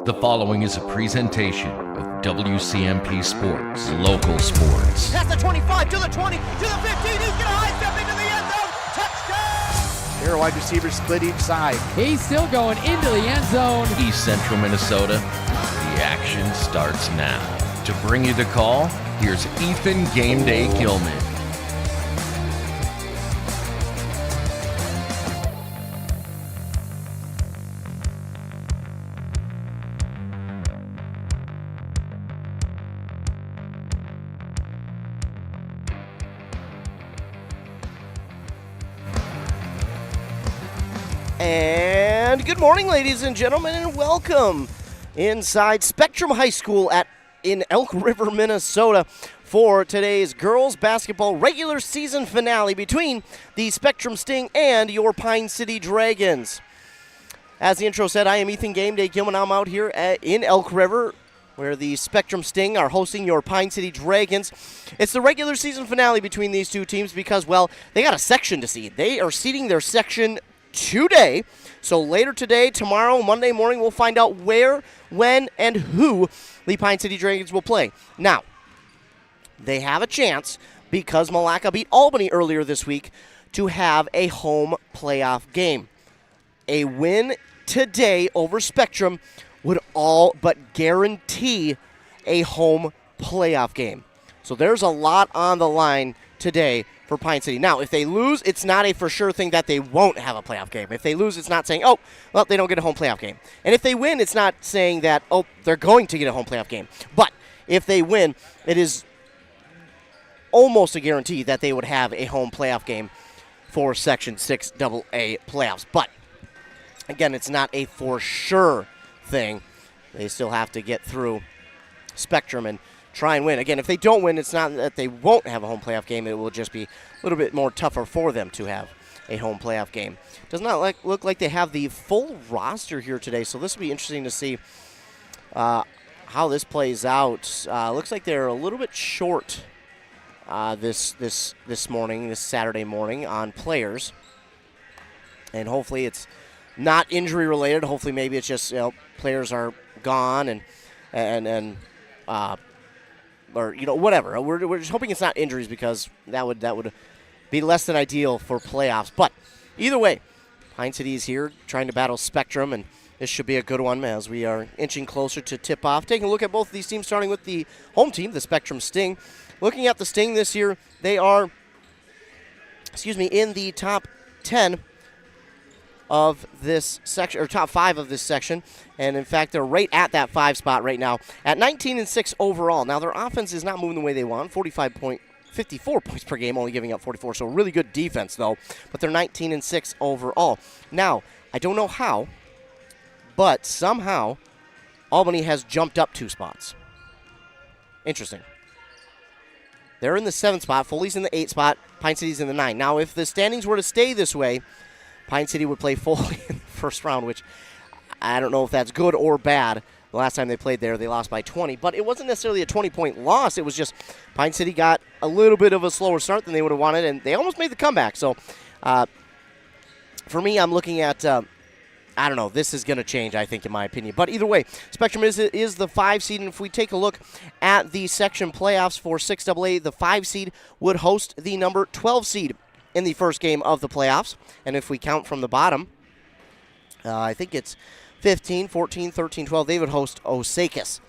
The following is a presentation of WCMP Sports, local sports. That's the 25 to the 20 to the 15. He's going to high step into the end zone. Touchdown! Here, wide receivers split each side. He's still going into the end zone. East Central Minnesota, the action starts now. To bring you the call, here's Ethan Game Day Gilman. And good morning, ladies and gentlemen, and welcome inside Spectrum High School in Elk River, Minnesota, for today's girls basketball regular season finale between the Spectrum Sting and your Pine City Dragons. As the intro said, I am Ethan Game Day Gilman. I'm out here in Elk River, where the Spectrum Sting are hosting your Pine City Dragons. It's the regular season finale between these two teams because, well, they got a section to seed. They are seeding their section today. So later today, tomorrow, Monday morning, we'll find out where, when, and who the Pine City Dragons will play. Now, they have a chance, because Malacca beat Albany earlier this week, to have a home playoff game. A win today over Spectrum would all but guarantee a home playoff game. So there's a lot on the line today for Pine City. Now, if they lose, it's not a for sure thing that they won't have a playoff game. If they lose, it's not saying, oh, well, they don't get a home playoff game. And if they win, it's not saying that, oh, they're going to get a home playoff game. But if they win, it is almost a guarantee that they would have a home playoff game for Section 6 AA playoffs. But, again, it's not a for sure thing. They still have to get through Spectrum and try and win. Again, if they don't win, it's not that they won't have a home playoff game. It will just be a little bit more tougher for them to have a home playoff game. Does not look like they have the full roster here today, so this will be interesting to see how this plays out. Looks like they're a little bit short this morning, this Saturday morning, on players. And hopefully it's not injury related. Hopefully maybe it's just players are gone and or whatever. We're just hoping it's not injuries, because that would be less than ideal for playoffs. But either way, Pine City is here trying to battle Spectrum, and this should be a good one as we are inching closer to tip-off. Taking a look at both of these teams, starting with the home team, the Spectrum Sting. Looking at the Sting this year, they are, in the top 10 of this section, or top 5 of this section, and in fact they're right at that 5 spot right now at 19-6 overall. Now their offense is not moving the way they want, 54 points per game, only giving up 44, so really good defense though, but they're 19-6 overall. Now, I don't know how, but somehow Albany has jumped up 2 spots. Interesting. They're in the 7th spot, Foley's in the 8th spot, Pine City's in the 9. Now if the standings were to stay this way, Pine City would play Foley in the first round, which I don't know if that's good or bad. The last time they played there, they lost by 20. But it wasn't necessarily a 20-point loss. It was just Pine City got a little bit of a slower start than they would have wanted, and they almost made the comeback. So for me, I'm looking at, I don't know, this is going to change, I think, in my opinion. But either way, Spectrum is the 5 seed, and if we take a look at the section playoffs for 6AA, the 5 seed would host the number 12 seed in the first game of the playoffs. And if we count from the bottom, I think it's 15, 14, 13, 12. They would host Osakis.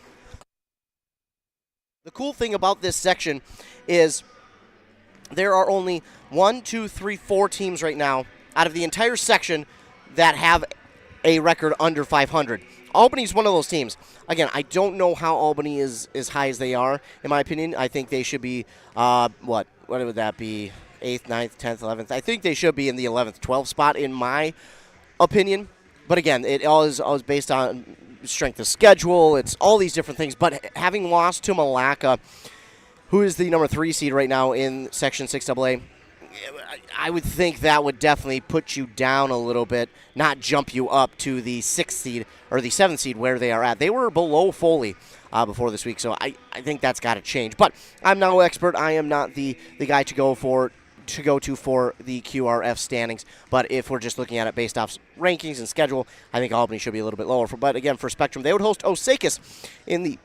The cool thing about this section is there are only 1, 2, 3, 4 teams right now out of the entire section that have a record under 500. Albany's one of those teams. Again, I don't know how Albany is as high as they are. In my opinion, I think they should be, what would that be? 8th, 9th, 10th, 11th. I think they should be in the 11th, 12th spot in my opinion. But again, it all is based on strength of schedule. It's all these different things. But having lost to Malacca, who is the number 3 seed right now in Section 6AA, I would think that would definitely put you down a little bit, not jump you up to the 6th seed or the 7th seed where they are at. They were below Foley before this week, so I think that's got to change. But I'm no expert. I am not the guy to go for to go to for the QRF standings. But if we're just looking at it based off rankings and schedule, I think Albany should be a little bit lower. But again, for Spectrum, they would host Osakis in the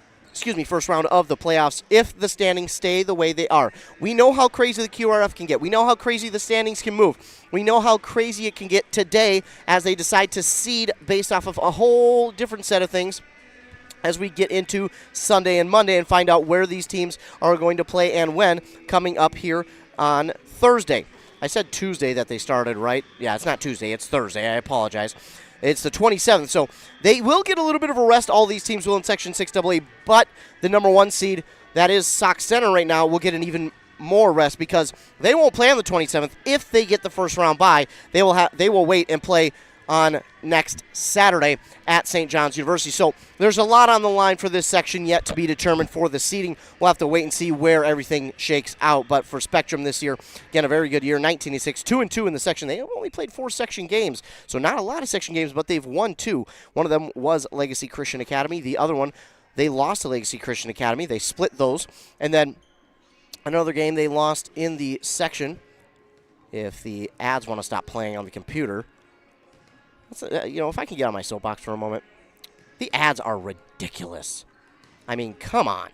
first round of the playoffs if the standings stay the way they are. We know how crazy the QRF can get. We know how crazy the standings can move. We know how crazy it can get today as they decide to seed based off of a whole different set of things as we get into Sunday and Monday and find out where these teams are going to play and when coming up here on Thursday. I said Tuesday that they started, right? Yeah, it's not Tuesday. It's Thursday. I apologize. It's the 27th, so they will get a little bit of a rest. All these teams will in Section 6AA, but the number 1 seed, that is Sauk Center right now, will get an even more rest because they won't play on the 27th. If they get the first round bye, they will wait and play on next Saturday at St. John's University. So there's a lot on the line for this section yet to be determined for the seeding. We'll have to wait and see where everything shakes out. But for Spectrum this year, again, a very good year, 19-6, 2-2 in the section. They only played 4 section games, so not a lot of section games, but they've won 2. One of them was Legacy Christian Academy. The other one, they lost to Legacy Christian Academy. They split those. And then another game they lost in the section, if the ads want to stop playing on the computer. If I can get on my soapbox for a moment, the ads are ridiculous. I mean, come on.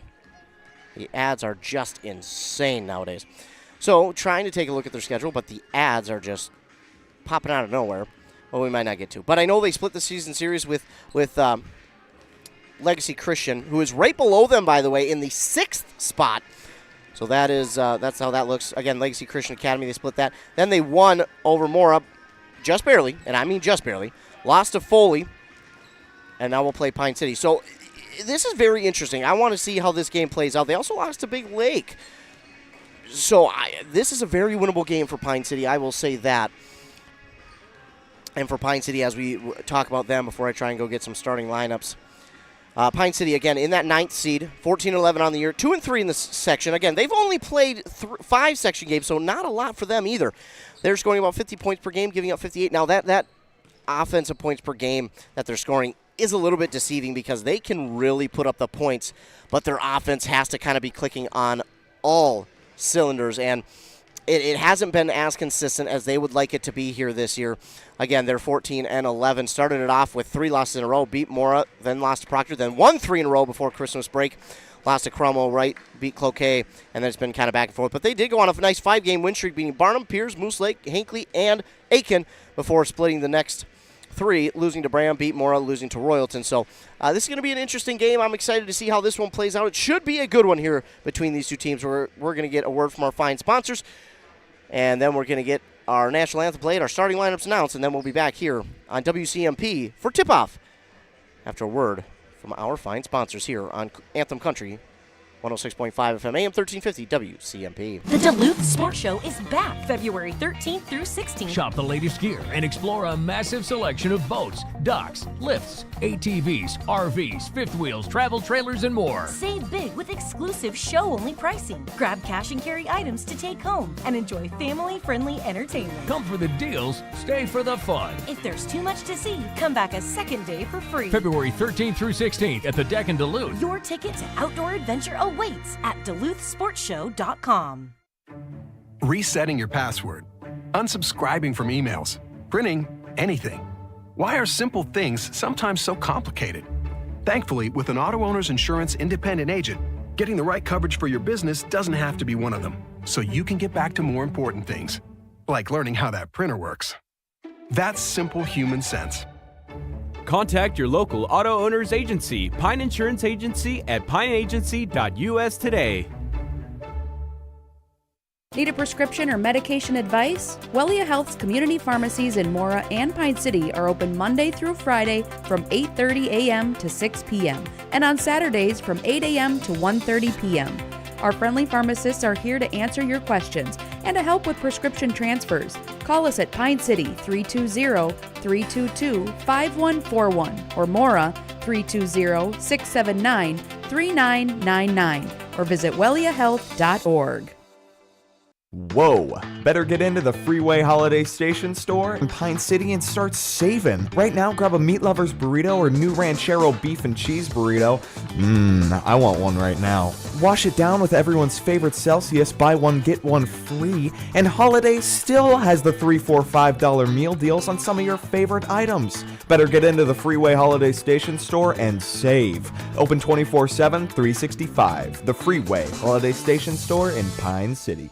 The ads are just insane nowadays. So, trying to take a look at their schedule, but the ads are just popping out of nowhere. Well, we might not get to. But I know they split the season series with Legacy Christian, who is right below them, by the way, in the 6th spot. So that is that's how that looks. Again, Legacy Christian Academy, they split that. Then they won over Mora. Just barely, and I mean just barely, lost to Foley, and now we'll play Pine City. So this is very interesting. I want to see how this game plays out. They also lost to Big Lake. So this is a very winnable game for Pine City, I will say that. And for Pine City, as we talk about them before I try and go get some starting lineups. Pine City, again, in that 9th seed, 14-11 on the year, 2-3 in this section. Again, they've only played 5 section games, so not a lot for them either. They're scoring about 50 points per game, giving up 58. Now, that offensive points per game that they're scoring is a little bit deceiving because they can really put up the points, but their offense has to kind of be clicking on all cylinders, and it hasn't been as consistent as they would like it to be here this year. Again, they're 14-11. Started it off with 3 losses in a row. Beat Mora, then lost to Proctor, then won 3 in a row before Christmas break. Lost to Cromwell, right, beat Cloquet, and then it's been kind of back and forth. But they did go on a nice 5-game win streak, beating Barnum, Piers, Moose Lake, Hinckley, and Aiken before splitting the next 3, losing to Bram, beat Mora, losing to Royalton. So this is going to be an interesting game. I'm excited to see how this one plays out. It should be a good one here between these two teams. We're going to get a word from our fine sponsors, and then we're going to get our national anthem played, our starting lineups announced, and then we'll be back here on WCMP for tip-off after a word from our fine sponsors here on Anthem Country, 106.5 FM, AM 1350, WCMP. The Duluth Sports Show is back February 13th through 16th. Shop the latest gear and explore a massive selection of boats, docks, lifts, ATVs, RVs, fifth wheels, travel trailers, and more. Save big with exclusive show-only pricing. Grab cash and carry items to take home and enjoy family-friendly entertainment. Come for the deals, stay for the fun. If there's too much to see, come back a second day for free. February 13th through 16th at the Deck in Duluth. Your ticket to outdoor adventure awaits at DuluthSportsShow.com. Resetting your password, unsubscribing from emails, printing anything. Why are simple things sometimes so complicated? Thankfully, with an auto owner's insurance independent agent, getting the right coverage for your business doesn't have to be one of them, so you can get back to more important things, like learning how that printer works. That's simple human sense. Contact your local auto owner's agency, Pine Insurance Agency, at pineagency.us today. Need a prescription or medication advice? Wellia Health's community pharmacies in Mora and Pine City are open Monday through Friday from 8:30 a.m. to 6 p.m. and on Saturdays from 8 a.m. to 1:30 p.m. Our friendly pharmacists are here to answer your questions and to help with prescription transfers. Call us at Pine City 320-322-5141 or Mora 320-679-3999 or visit welliahealth.org. Whoa! Better get into the Freeway Holiday Station store in Pine City and start saving. Right now, grab a Meat Lover's burrito or new Ranchero beef and cheese burrito. I want one right now. Wash it down with everyone's favorite Celsius, buy one, get one free. And Holiday still has the $3, $4, $5 meal deals on some of your favorite items. Better get into the Freeway Holiday Station store and save. Open 24/7, 365. The Freeway Holiday Station store in Pine City.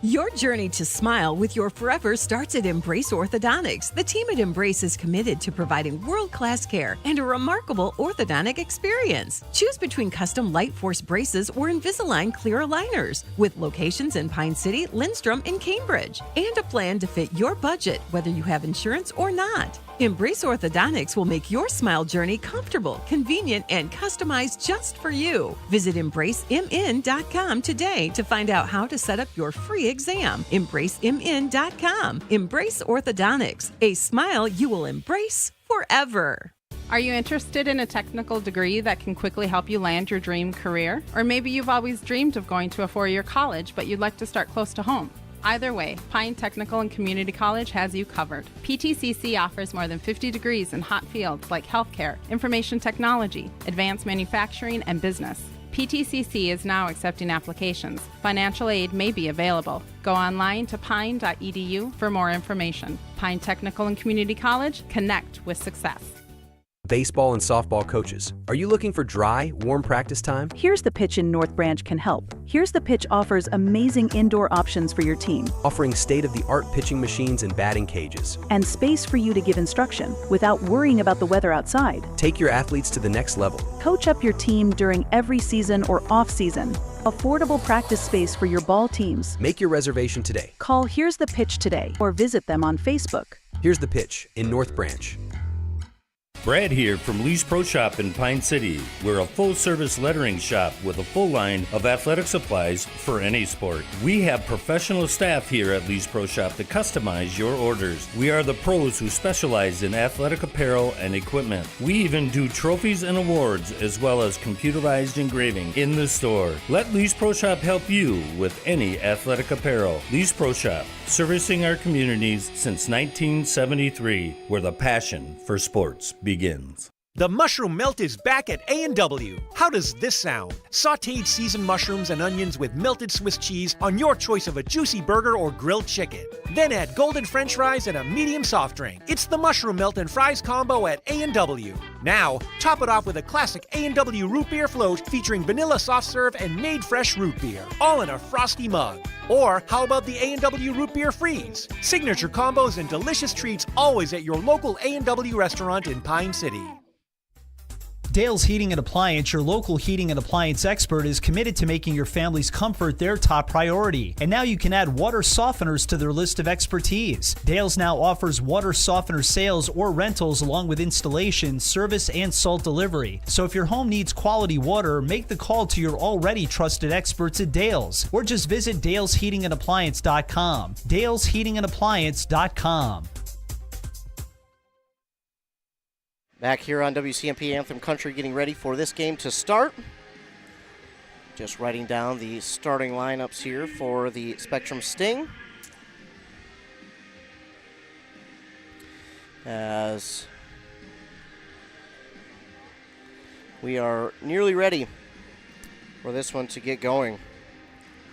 Your journey to smile with your forever starts at Embrace Orthodontics. The team at Embrace is committed to providing world-class care and a remarkable orthodontic experience. Choose between custom Light Force braces or Invisalign clear aligners with locations in Pine City, Lindstrom, and Cambridge, and a plan to fit your budget, whether you have insurance or not. Embrace Orthodontics will make your smile journey comfortable, convenient, and customized just for you. Visit EmbraceMN.com today to find out how to set up your free exam. EmbraceMN.com. Embrace Orthodontics, a smile you will embrace forever. Are you interested in a technical degree that can quickly help you land your dream career? Or maybe you've always dreamed of going to a four-year college, but you'd like to start close to home. Either way, Pine Technical and Community College has you covered. PTCC offers more than 50 degrees in hot fields like healthcare, information technology, advanced manufacturing, and business. PTCC is now accepting applications. Financial aid may be available. Go online to pine.edu for more information. Pine Technical and Community College, connect with success. Baseball and softball coaches, are you looking for dry, warm practice time? Here's the Pitch in North Branch can help. Here's the Pitch offers amazing indoor options for your team. Offering state-of-the-art pitching machines and batting cages. And space for you to give instruction without worrying about the weather outside. Take your athletes to the next level. Coach up your team during every season or off-season. Affordable practice space for your ball teams. Make your reservation today. Call Here's the Pitch today or visit them on Facebook. Here's the Pitch in North Branch. Brad here from Lee's Pro Shop in Pine City. We're a full-service lettering shop with a full line of athletic supplies for any sport. We have professional staff here at Lee's Pro Shop to customize your orders. We are the pros who specialize in athletic apparel and equipment. We even do trophies and awards as well as computerized engraving in the store. Let Lee's Pro Shop help you with any athletic apparel. Lee's Pro Shop, servicing our communities since 1973, where the passion for sports begins. The mushroom melt is back at A&W. How does this sound? Sautéed seasoned mushrooms and onions with melted Swiss cheese on your choice of a juicy burger or grilled chicken. Then add golden French fries and a medium soft drink. It's the mushroom melt and fries combo at A&W. Now, top it off with a classic A&W root beer float featuring vanilla soft serve and made fresh root beer, all in a frosty mug. Or how about the A&W Root Beer Freeze? Signature combos and delicious treats always at your local A&W restaurant in Pine City. Dale's Heating and Appliance, your local heating and appliance expert, is committed to making your family's comfort their top priority. And now you can add water softeners to their list of expertise. Dale's now offers water softener sales or rentals along with installation, service, and salt delivery. So if your home needs quality water, make the call to your already trusted experts at Dale's, or just visit dalesheatingandappliance.com. dalesheatingandappliance.com. Back here on WCMP Anthem Country, getting ready for this game to start. Just writing down the starting lineups here for the Spectrum Sting. As we are nearly ready for this one to get going.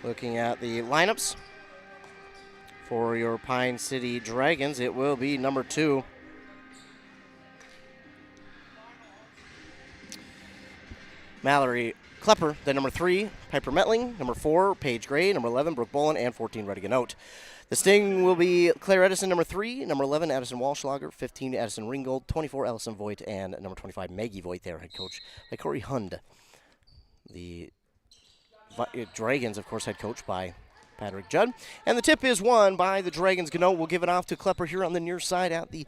Looking at the lineups for your Pine City Dragons, it will be number 2. Mallory Klepper, then number 3, Piper Metling, number 4, Paige Gray, number 11, Brooke Bolin, and 14, Redigan Oat. The Sting will be Claire Edison, number 3, number 11, Addison Walschlager, 15, Addison Ringgold, 24, Allison Voigt, and number 25, Maggie Voigt, their head coach by Corey Hund. The Dragons, of course, head coach by Patrick Judd. And the tip is won by the Dragons. Gano will give it off to Klepper here on the near side at the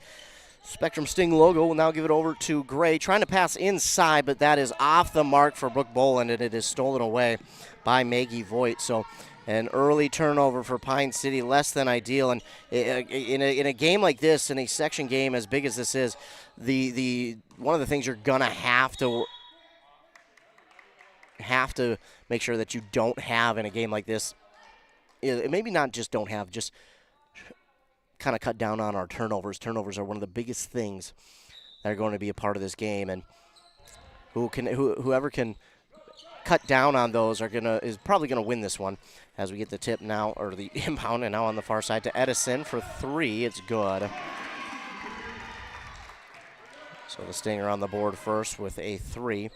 Spectrum Sting logo. Will now give it over to Gray, trying to pass inside, but that is off the mark for Brooke Boland, and it is stolen away by Maggie Voigt. So an early turnover for Pine City, less than ideal. And in a game like this, in a section game as big as this is, the one of the things you're gonna have to make sure that you don't have in a game like this maybe not just don't have, just kind of cut down on our turnovers. Turnovers are one of the biggest things that are going to be a part of this game, and whoever can cut down on those is probably gonna win this one. As we get the tip now, or the inbound, and now on the far side to Edison for 3. It's good. So the Stinger on the board first with a 3.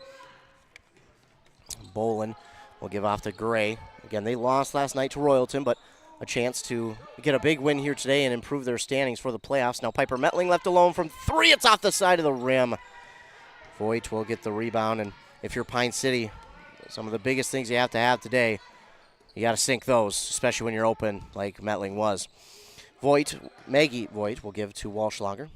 Bolin will give off to Gray. Again, they lost last night to Royalton, but a chance to get a big win here today and improve their standings for the playoffs. Now Piper Metling left alone from 3. It's off the side of the rim. Voigt will get the rebound, and if you're Pine City, some of the biggest things you have to have today, you got to sink those, especially when you're open like Metling was. Maggie Voigt will give to Walschlager.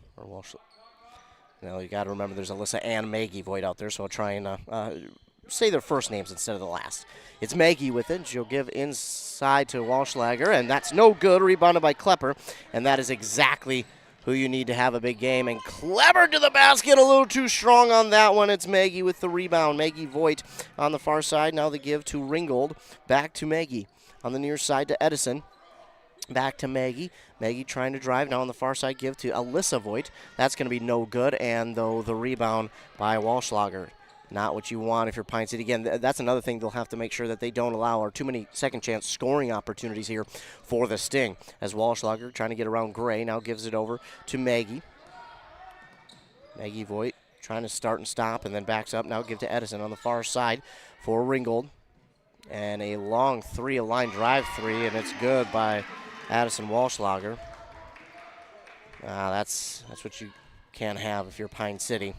Now you got to remember there's Alyssa and Maggie Voigt out there, so I'll try and say their first names instead of the last. It's Maggie with it. She'll give inside to Walschlager, and that's no good. Rebounded by Klepper, and that is exactly who you need to have a big game. And Klepper to the basket, a little too strong on that one. It's Maggie with the rebound. Maggie Voigt on the far side. Now the give to Ringgold. Back to Maggie. On the near side to Edison. Back to Maggie. Maggie trying to drive. Now on the far side, give to Alyssa Voigt. That's going to be no good. And though the rebound by Walschlager. Not what you want if you're Pine City. Again, that's another thing they'll have to make sure that they don't allow or too many second chance scoring opportunities here for the Sting. As Walschlager trying to get around Gray, now gives it over to Maggie. Maggie Voigt trying to start and stop and then backs up. Now give to Edison on the far side for Ringgold. And a long 3, a line drive 3, and it's good by Addison Walschlager. That's what you can't have if you're Pine City.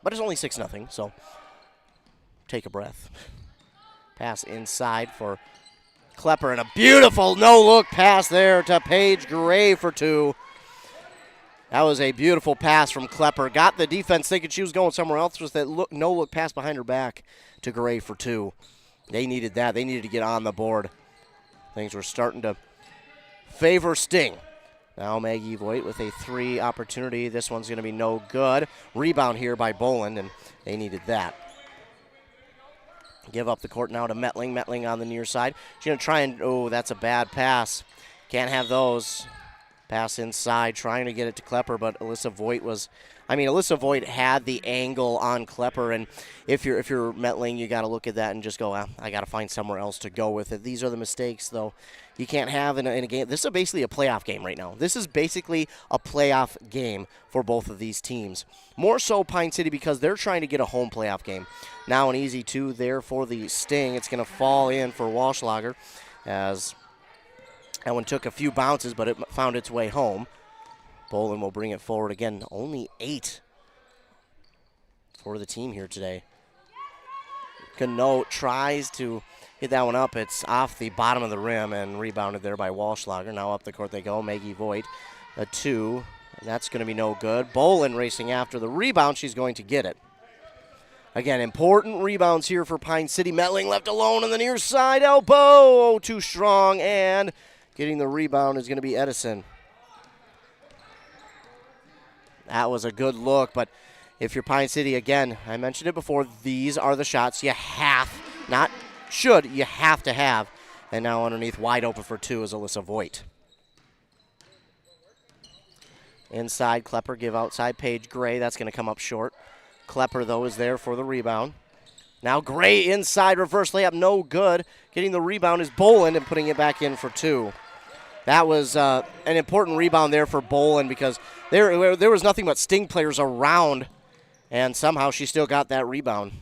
But it's only 6-0, so take a breath. Pass inside for Klepper, and a beautiful no-look pass there to Paige Gray for 2. That was a beautiful pass from Klepper. Got the defense thinking she was going somewhere else with that no-look pass behind her back to Gray for 2. They needed that. They needed to get on the board. Things were starting to favor Sting. Now Maggie Voigt with a 3 opportunity. This one's going to be no good. Rebound here by Boland, and they needed that. Give up the court now to Metling. Metling on the near side. She's going to try and, that's a bad pass. Can't have those. Pass inside, trying to get it to Klepper, but Alyssa Voigt had the angle on Klepper, and if you're Metling, you got to look at that and just go, I got to find somewhere else to go with it. These are the mistakes, though, you can't have in a game. This is basically a playoff game right now. This is basically a playoff game for both of these teams. More so Pine City because they're trying to get a home playoff game. Now an easy 2 there for the Sting. It's going to fall in for Walschlager as that one took a few bounces, but it found its way home. Boland will bring it forward again. Only 8 for the team here today. Canote tries to hit that one up. It's off the bottom of the rim and rebounded there by Walschlager. Now up the court they go. Maggie Voigt, a 2. And that's going to be no good. Boland racing after the rebound. She's going to get it. Again, important rebounds here for Pine City. Metling left alone on the near side. Elbow, oh, too strong, and getting the rebound is going to be Edison. That was a good look, but if you're Pine City, again, I mentioned it before, these are the shots you have, not should, you have to have. And now underneath, wide open for 2 is Alyssa Voigt. Inside, Klepper give outside Paige Gray. That's going to come up short. Klepper, though, is there for the rebound. Now Gray inside, reverse layup, no good. Getting the rebound is Boland and putting it back in for 2. That was an important rebound there for Boland because there was nothing but Sting players around, and somehow she still got that rebound.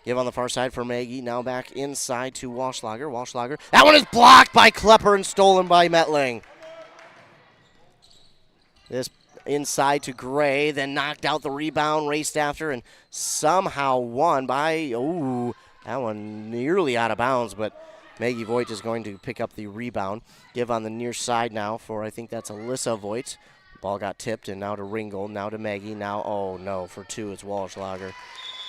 Give on the far side for Maggie. Now back inside to Walschlager. Walschlager. That one is blocked by Klepper and stolen by Metling. This inside to Gray, then knocked out the rebound, raced after, and somehow won by, that one nearly out of bounds, but Maggie Voigt is going to pick up the rebound. Give on the near side now for, I think that's Alyssa Voigt. Ball got tipped, and now to Ringgold, now to Maggie, now, oh no, for 2 it's Walschlager,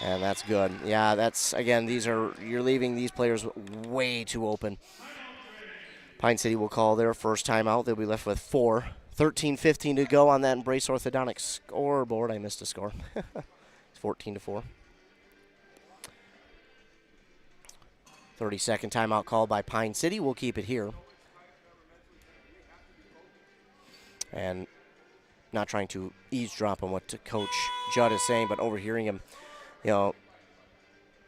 and that's good. Yeah, that's, again, you're leaving these players way too open. Pine City will call their first timeout. They'll be left with 4. 13-15 to go on that Embrace Orthodontics scoreboard. I missed a score. It's 14-4. 30-second timeout called by Pine City. We'll keep it here. And not trying to eavesdrop on what Coach Judd is saying, but overhearing him,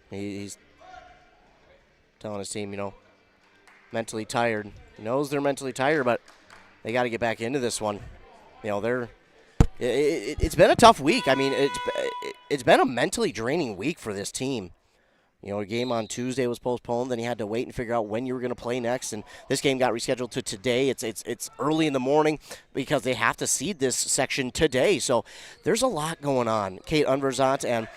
he's telling his team, mentally tired. He knows they're mentally tired, but they got to get back into this one. It's been a tough week. I mean, it's been a mentally draining week for this team. A game on Tuesday was postponed. Then you had to wait and figure out when you were going to play next. And this game got rescheduled to today. It's early in the morning because they have to seed this section today. So there's a lot going on. Kate Unverzant and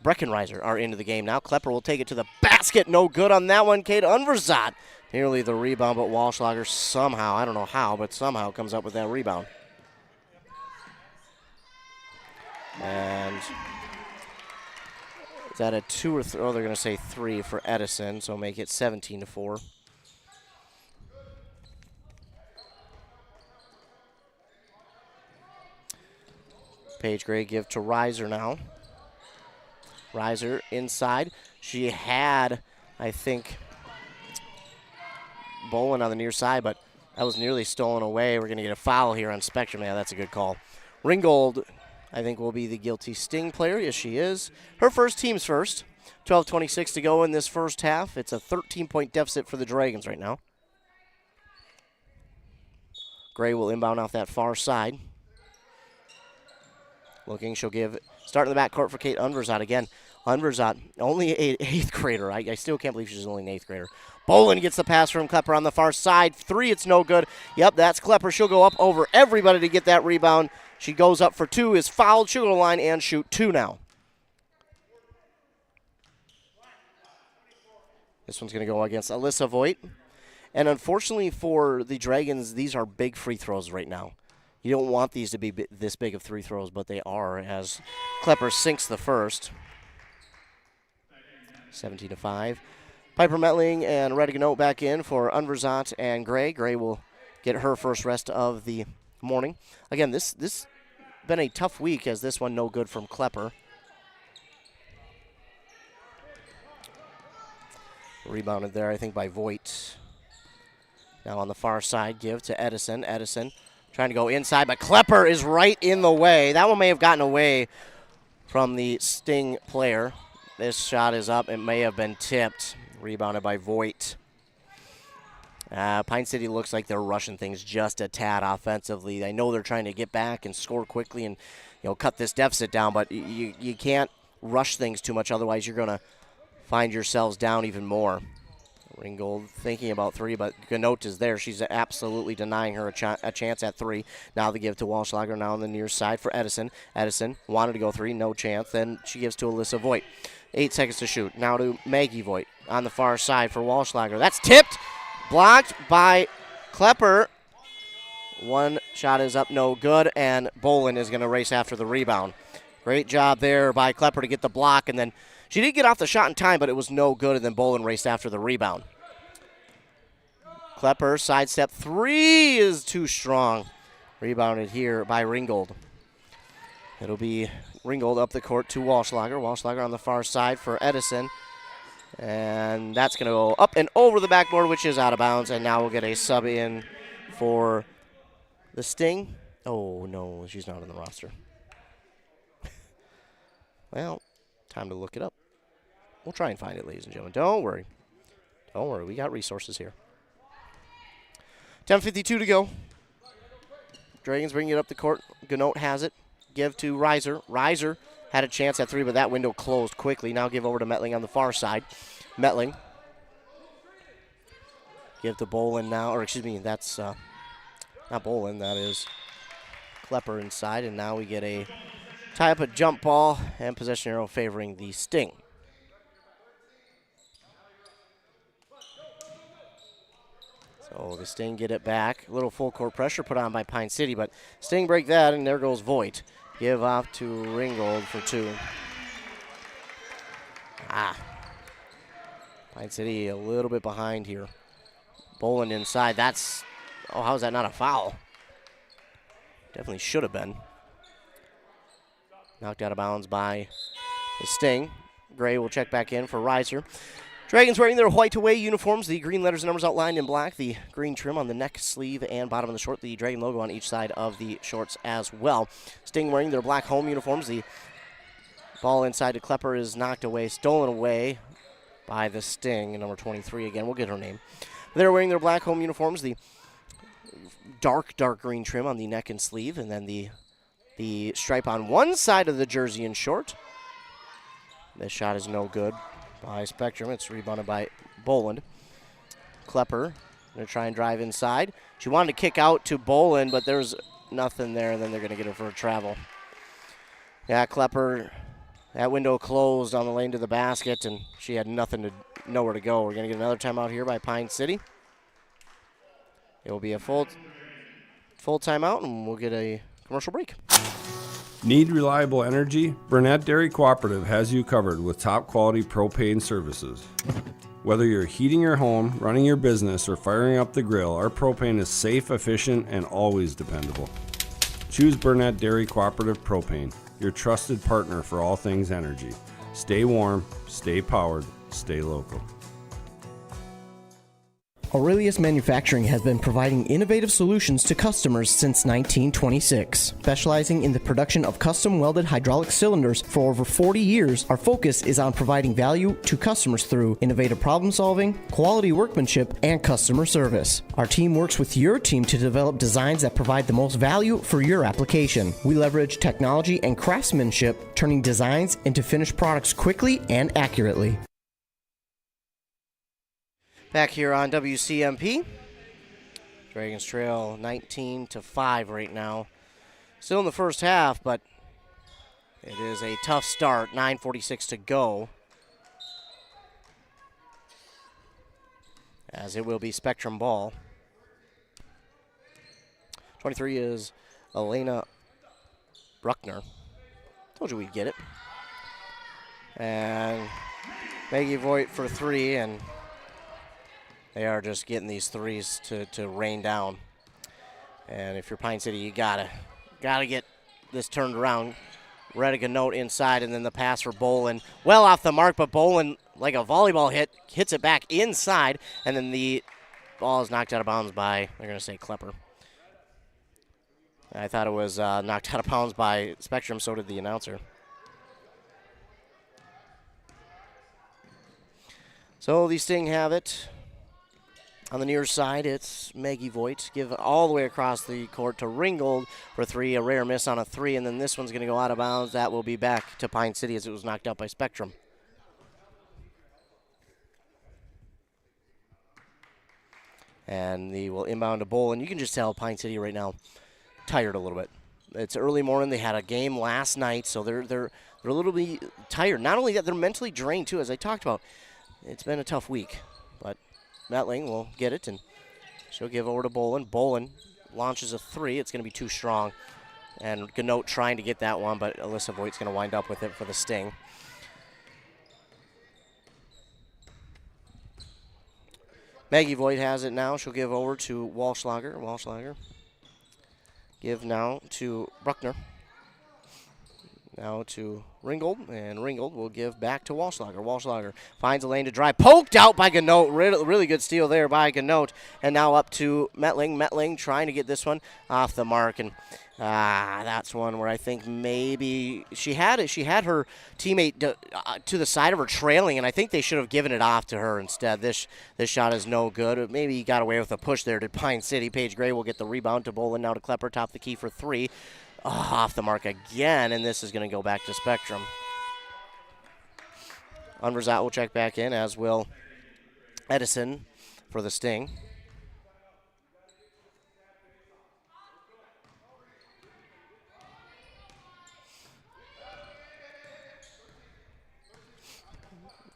Breckenreiser are into the game now. Klepper will take it to the basket. No good on that one. Kate Unverzant nearly the rebound, but Walschlager somehow, I don't know how, but somehow comes up with that rebound. And is that a 2 or 3? Oh, they're going to say 3 for Edison, so make it 17-4. Paige Gray give to Reiser now. Reiser inside. She had, I think, Bolin on the near side, but that was nearly stolen away. We're going to get a foul here on Spectrum. Yeah, that's a good call. Ringgold, I think, will be the guilty Sting player. Yes, she is. Her first, team's first. 12:26 to go in this first half. It's a 13-point deficit for the Dragons right now. Gray will inbound off that far side. Looking, she'll give, start in the backcourt for Kate Unverzant again. Unverzant, only an 8th grader. I still can't believe she's only an 8th grader. Bolin gets the pass from Klepper on the far side. 3, it's no good. Yep, that's Klepper. She'll go up over everybody to get that rebound. She goes up for 2, is fouled. She'll go to the line and shoot 2 now. This one's going to go against Alyssa Voigt. And unfortunately for the Dragons, these are big free throws right now. You don't want these to be this big of free throws, but they are, as Klepper sinks the first. 17-5. Piper Metling and Rediganote back in for Unverzant and Gray. Gray will get her first rest of the morning. Again, this been a tough week, as this one no good from Klepper. Rebounded there, I think, by Voigt. Now on the far side, give to Edison. Edison trying to go inside, but Klepper is right in the way. That one may have gotten away from the Sting player. This shot is up. It may have been tipped. Rebounded by Voigt. Pine City looks like they're rushing things just a tad offensively. I know they're trying to get back and score quickly and cut this deficit down, but you can't rush things too much, otherwise you're going to find yourselves down even more. Ringgold thinking about 3, but Ganote is there. She's absolutely denying her a chance at 3. Now the give to Walschlager now on the near side for Edison. Edison wanted to go 3, no chance. Then she gives to Alyssa Voigt. 8 seconds to shoot. Now to Maggie Voigt on the far side for Walschlager. That's tipped. Blocked by Klepper. One shot is up, no good, and Bolin is going to race after the rebound. Great job there by Klepper to get the block, and then she did get off the shot in time, but it was no good, and then Bolin raced after the rebound. Klepper, sidestep 3 is too strong. Rebounded here by Ringgold. It'll be Ringgold up the court to Walschlager. Walschlager on the far side for Edison. And that's going to go up and over the backboard, which is out of bounds. And now we'll get a sub in for the Sting. Oh, no, she's not on the roster. Well, time to look it up. We'll try and find it, ladies and gentlemen. Don't worry. Don't worry. We got resources here. 10:52 to go. Dragons bringing it up the court. Ganote has it. Give to Reiser. Reiser had a chance at 3, but that window closed quickly. Now give over to Metling on the far side. Metling. Give to Bolin now. Or, excuse me, that's not Bolin. That is Klepper inside. And now we get a tie up a jump ball and possession arrow favoring the Sting. So the Sting get it back. A little full court pressure put on by Pine City, but Sting break that, and there goes Voigt. Give off to Ringgold for 2. Pine City a little bit behind here. Bolin inside. That's, oh, how is that not a foul? Definitely should have been. Knocked out of bounds by the Sting. Gray will check back in for Reiser. Dragons wearing their white away uniforms, the green letters and numbers outlined in black, the green trim on the neck, sleeve, and bottom of the short, the Dragon logo on each side of the shorts as well. Sting wearing their black home uniforms, the ball inside to Klepper is knocked away, stolen away by the Sting, number 23 again, we'll get her name. They're wearing their black home uniforms, the dark green trim on the neck and sleeve, and then the stripe on one side of the jersey in short. This shot is no good by Spectrum. It's rebounded by Boland. Klepper going to try and drive inside. She wanted to kick out to Boland, but there's nothing there, and then they're going to get her for a travel. Yeah, Klepper, that window closed on the lane to the basket, and she had nowhere to go. We're going to get another timeout here by Pine City. It will be a full timeout, and we'll get a commercial break. Need reliable energy? Burnett Dairy Cooperative has you covered with top quality propane services. Whether you're heating your home, running your business, or firing up the grill, our propane is safe, efficient, and always dependable. Choose Burnett Dairy Cooperative Propane, your trusted partner for all things energy. Stay warm, stay powered, stay local. Aurelius Manufacturing has been providing innovative solutions to customers since 1926. Specializing in the production of custom welded hydraulic cylinders for over 40 years, our focus is on providing value to customers through innovative problem solving, quality workmanship, and customer service. Our team works with your team to develop designs that provide the most value for your application. We leverage technology and craftsmanship, turning designs into finished products quickly and accurately. Back here on WCMP. Dragons trail 19-5 right now. Still in the first half, but it is a tough start. 9:46 to go. As it will be Spectrum ball. 23 is Elena Bruckner. Told you we'd get it. And Maggie Voigt for three, and they are just getting these threes to rain down. And if you're Pine City, you gotta get this turned around. Rediga note inside, and then the pass for Boland. Well off the mark, but Boland, like a volleyball hit, hits it back inside, and then the ball is knocked out of bounds by, they're going to say Klepper. I thought it was knocked out of bounds by Spectrum, so did the announcer. So the Sting have it. On the near side, it's Maggie Voigt. Give all the way across the court to Ringgold for three. A rare miss on a three, and then this one's going to go out of bounds. That will be back to Pine City as it was knocked out by Spectrum. And the will inbound to Boland. You can just tell Pine City right now tired a little bit. It's early morning. They had a game last night, so they're a little bit tired. Not only that, they're mentally drained too, as I talked about. It's been a tough week, but Metling will get it, and she'll give over to Boland. Boland launches a three. It's going to be too strong. And Ganote trying to get that one, but Alyssa Voigt's going to wind up with it for the Sting. Maggie Voigt has it now. She'll give over to Walschlager. Walschlager give now to Bruckner. Now to Ringgold, and Ringgold will give back to Walschlager. Walschlager finds a lane to drive. Poked out by Ganote. Really good steal there by Ganote. And now up to Metling. Metling trying to get this one off the mark. And that's one where I think maybe she had it. She had her teammate to the side of her trailing, and I think they should have given it off to her instead. This shot is no good. Maybe he got away with a push there to Pine City. Paige Gray will get the rebound to Boland. Now to Klepper, top the key for three. Off the mark again, and this is going to go back to Spectrum. Unverzat will check back in, as will Edison for the Sting.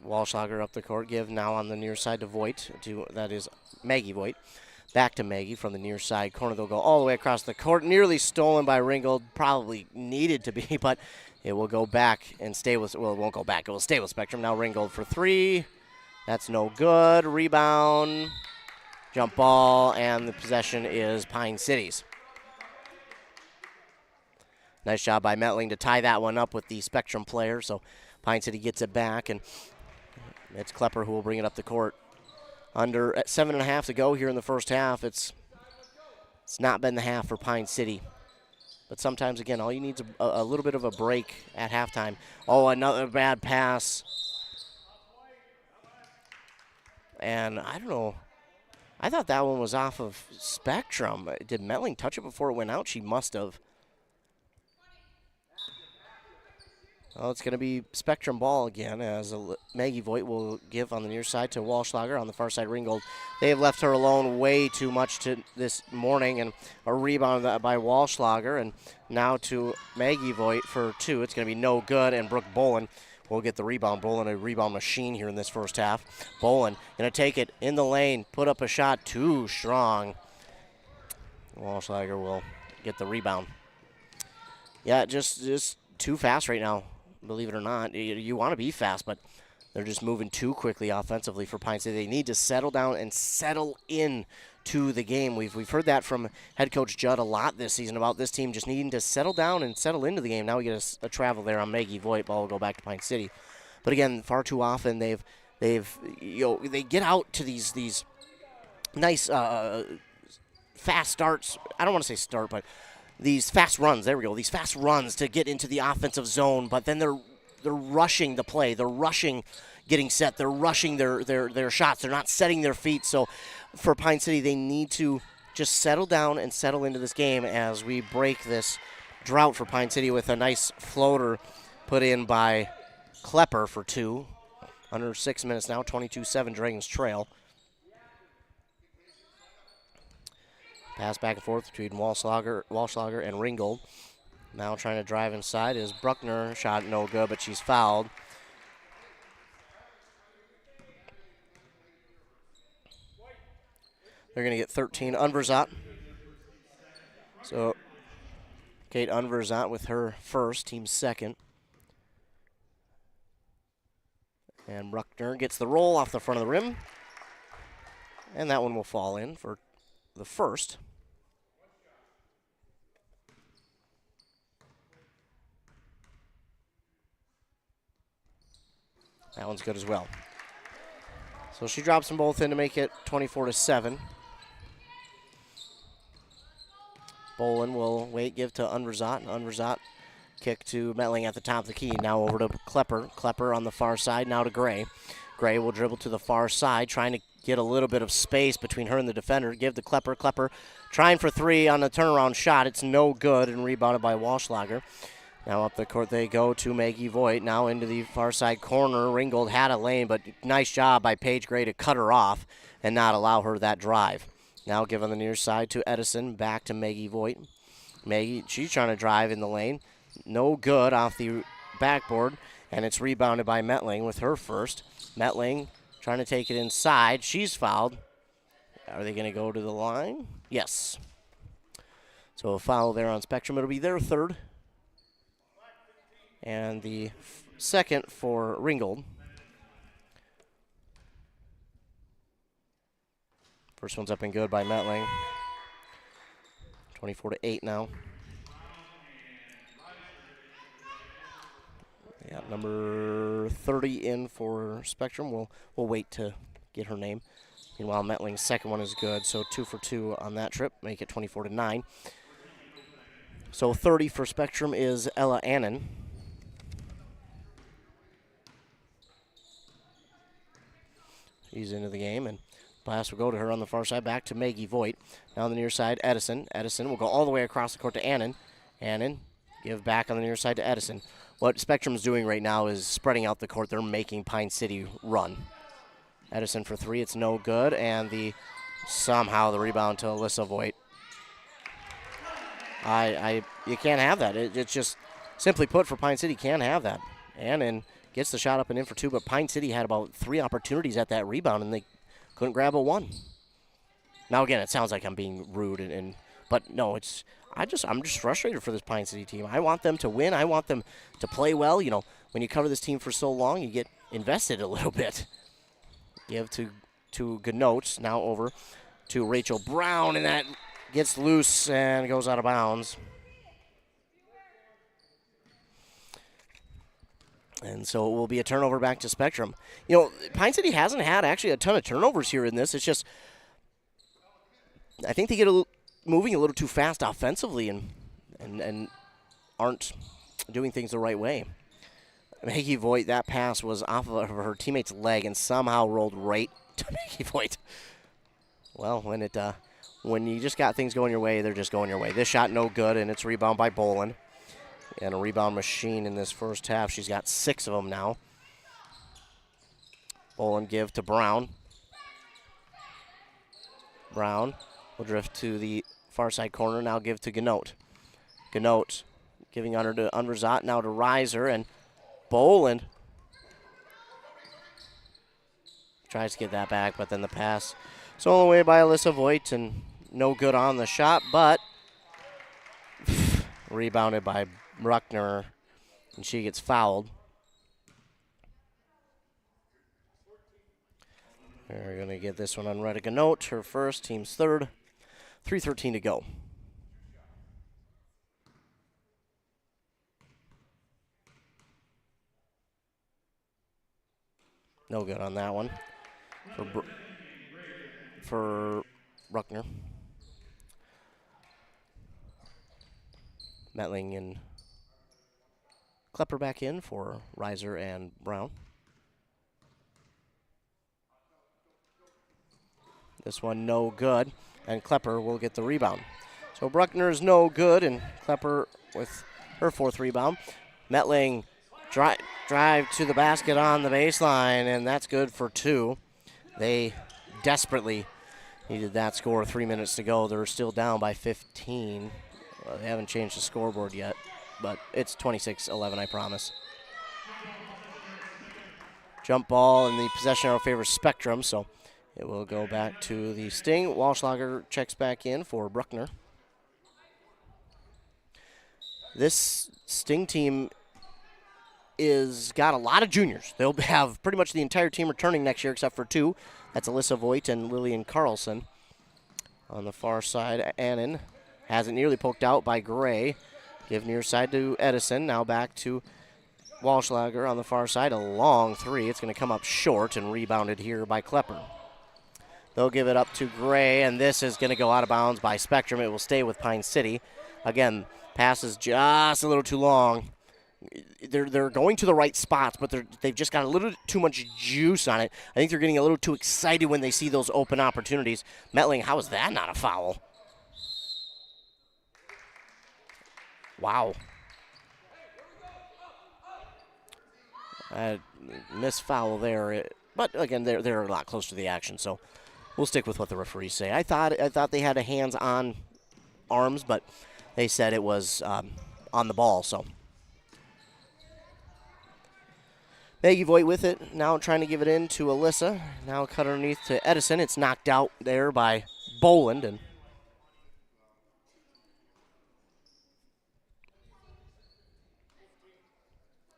Walschlager up the court, give now on the near side to Voigt. That is Maggie Voigt. Back to Maggie from the near side corner. They'll go all the way across the court. Nearly stolen by Ringgold. Probably needed to be, but it will go back and stay with, well, it won't go back. It will stay with Spectrum. Now Ringgold for three. That's no good. Rebound. Jump ball, and the possession is Pine City's. Nice job by Metling to tie that one up with the Spectrum player. So Pine City gets it back, and It's Klepper who will bring it up the court. Under 7.5 to go here in the first half. It's not been the half for Pine City. But sometimes, again, all you need is a little bit of a break at halftime. Oh, another bad pass. And I don't know. I thought that one was off of Spectrum. Did Metling touch it before it went out? She must have. Well, it's going to be Spectrum ball again as Maggie Voigt will give on the near side to Walschlager. On the far side, Ringgold. They have left her alone way too much this morning, and a rebound by Walschlager. And now to Maggie Voigt for 2. It's going to be no good, and Brooke Bolin will get the rebound. Bolin, a rebound machine here in this first half. Bolin going to take it in the lane, put up a shot too strong. Walschlager will get the rebound. Yeah, just too fast right now. Believe it or not, you want to be fast, but they're just moving too quickly offensively for Pine City. They need to settle down and settle in to the game. We've heard that from head coach Judd a lot this season about this team just needing to settle down and settle into the game. Now we get a travel there on Maggie Voigt. Ball will go back to Pine City. But again, far too often they get out to these nice fast starts. I don't want to say start, but these fast runs, there we go, these fast runs to get into the offensive zone, but then they're rushing the play. They're rushing getting set. They're rushing their shots. They're not setting their feet. So for Pine City, they need to just settle down and settle into this game as we break this drought for Pine City with a nice floater put in by Klepper for 2. Under 6 minutes now, 22-7, Dragons trail. Pass back and forth between Walschlager and Ringgold. Now trying to drive inside is Bruckner. Shot no good, but she's fouled. They're going to get 13. Unverzat. So Kate Unverzat with her first, team second. And Bruckner gets the roll off the front of the rim. And that one will fall in for the first. That one's good as well. So she drops them both in to make it 24-7. Bolin will wait, give to Unverzat. Unverzat kick to Metling at the top of the key. Now over to Klepper. Klepper on the far side, now to Gray. Gray will dribble to the far side, trying to get a little bit of space between her and the defender. Give to Klepper. Klepper trying for 3 on the turnaround shot. It's no good and rebounded by Walschlager. Now up the court they go to Maggie Voigt. Now into the far side corner. Ringgold had a lane, but nice job by Paige Gray to cut her off and not allow her that drive. Now give on the near side to Edison. Back to Maggie Voigt. Maggie, she's trying to drive in the lane. No good off the backboard, and it's rebounded by Metling with her first. Metling trying to take it inside. She's fouled. Are they going to go to the line? Yes. So a foul there on Spectrum. It'll be their third. And the second for Ringgold. First one's up and good by Metling. 24-8 now. Yeah, number 30 in for Spectrum. We'll wait to get her name. Meanwhile, Metling's second one is good, so 2 for 2 on that trip, make it 24-9. So 30 for Spectrum is Ella Annan. She's into the game, and pass will go to her on the far side, back to Maggie Voigt. Now on the near side, Edison. Edison will go all the way across the court to Annan. Annan, give back on the near side to Edison. What Spectrum's doing right now is spreading out the court. They're making Pine City run. Edison for 3, it's no good, and somehow the rebound to Alyssa Voigt. You can't have that. It's just, simply put, for Pine City, can't have that. Annan gets the shot up and in for 2, but Pine City had about 3 opportunities at that rebound, and they couldn't grab a 1. Now, again, it sounds like I'm being rude, but no, I'm just frustrated for this Pine City team. I want them to win. I want them to play well. You know, when you cover this team for so long, you get invested a little bit. Give to Gnotes, now over to Rachel Brown, and that gets loose and goes out of bounds. And so it will be a turnover back to Spectrum. You know, Pine City hasn't had actually a ton of turnovers here in this. It's just, I think they get moving a little too fast offensively and aren't doing things the right way. Maggie Voigt, that pass was off of her teammate's leg and somehow rolled right to Maggie Voigt. Well, when you just got things going your way, they're just going your way. This shot no good, and it's rebound by Boland. And a rebound machine in this first half. She's got 6 of them now. Boland give to Brown. Brown will drift to the far side corner, now give to Ganote. Ganote giving under to Unverzat, now to Reiser, and Boland tries to get that back, but then the pass stolen away by Alyssa Voigt, and no good on the shot, but rebounded by Bruckner, and she gets fouled. We're going to get this one on Retta Ganote, her first, team's third. 3:13 to go. No good on that one for Bruckner. Metling and Klepper back in for Reiser and Brown. This one no good, and Klepper will get the rebound. So Bruckner's no good, and Klepper with her 4th rebound. Metling drive to the basket on the baseline, and that's good for 2. They desperately needed that score. 3 minutes to go. They're still down by 15. They haven't changed the scoreboard yet, but it's 26-11, I promise. Jump ball, and the possession arrow favors Spectrum, so it will go back to the Sting. Walschlager checks back in for Bruckner. This Sting team is got a lot of juniors. They'll have pretty much the entire team returning next year except for 2. That's Alyssa Voigt and Lillian Carlson. On the far side, Annan has it nearly poked out by Gray. Give near side to Edison. Now back to Walschlager on the far side. A long 3. It's going to come up short and rebounded here by Klepper. They'll give it up to Gray, and this is going to go out of bounds by Spectrum. It will stay with Pine City. Again, pass is just a little too long. They're going to the right spots, but they've just got a little too much juice on it. I think they're getting a little too excited when they see those open opportunities. Metling, how is that not a foul? Wow. Missed foul there. But, again, they're a lot closer to the action, so we'll stick with what the referees say. I thought they had a hands on arms, but they said it was on the ball, so. Maggie Voigt with it, now trying to give it in to Alyssa. Now cut underneath to Edison. It's knocked out there by Boland.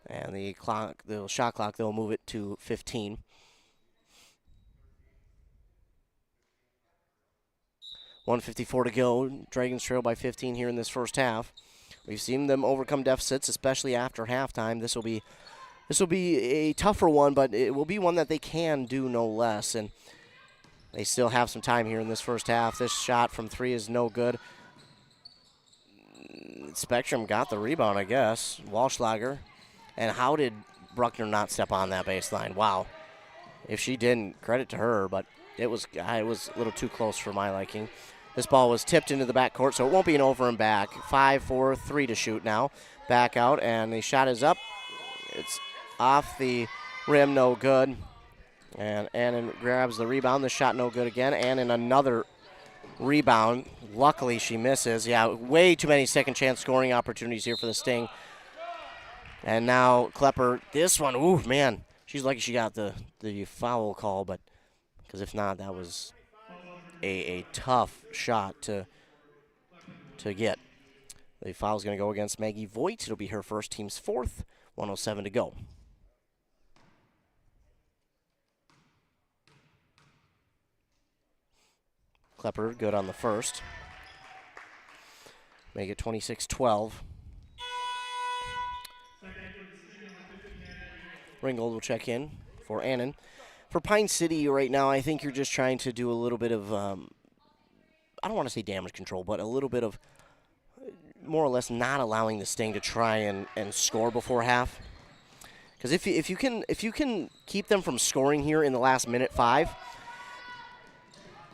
And the shot clock, they'll move it to 15. .154 to go. Dragons trail by 15 here in this first half. We've seen them overcome deficits, especially after halftime. This will be a tougher one, but it will be one that they can do no less. And they still have some time here in this first half. This shot from 3 is no good. Spectrum got the rebound, I guess. Walschlager. And how did Bruckner not step on that baseline? Wow. If she didn't, credit to her, but it was a little too close for my liking. This ball was tipped into the backcourt, so it won't be an over and back. 5-4-3 to shoot now. Back out, and the shot is up. It's off the rim, no good. And Annan grabs the rebound. The shot no good again. Annan another rebound. Luckily, she misses. Yeah, way too many second chance scoring opportunities here for the Sting. And now Klepper, this one, ooh, man. She's lucky she got the foul call, but because if not, that was a tough shot to get. The foul's going to go against Maggie Voigt. It'll be her first, team's 4th. 1:07 to go. Klepper good on the first. Make it 26-12. Ringgold will check in for Annan. For Pine City right now, I think you're just trying to do a little bit of, I don't want to say damage control, but a little bit of more or less not allowing the Sting to try and score before half. Because if you can keep them from scoring here in the last minute 5,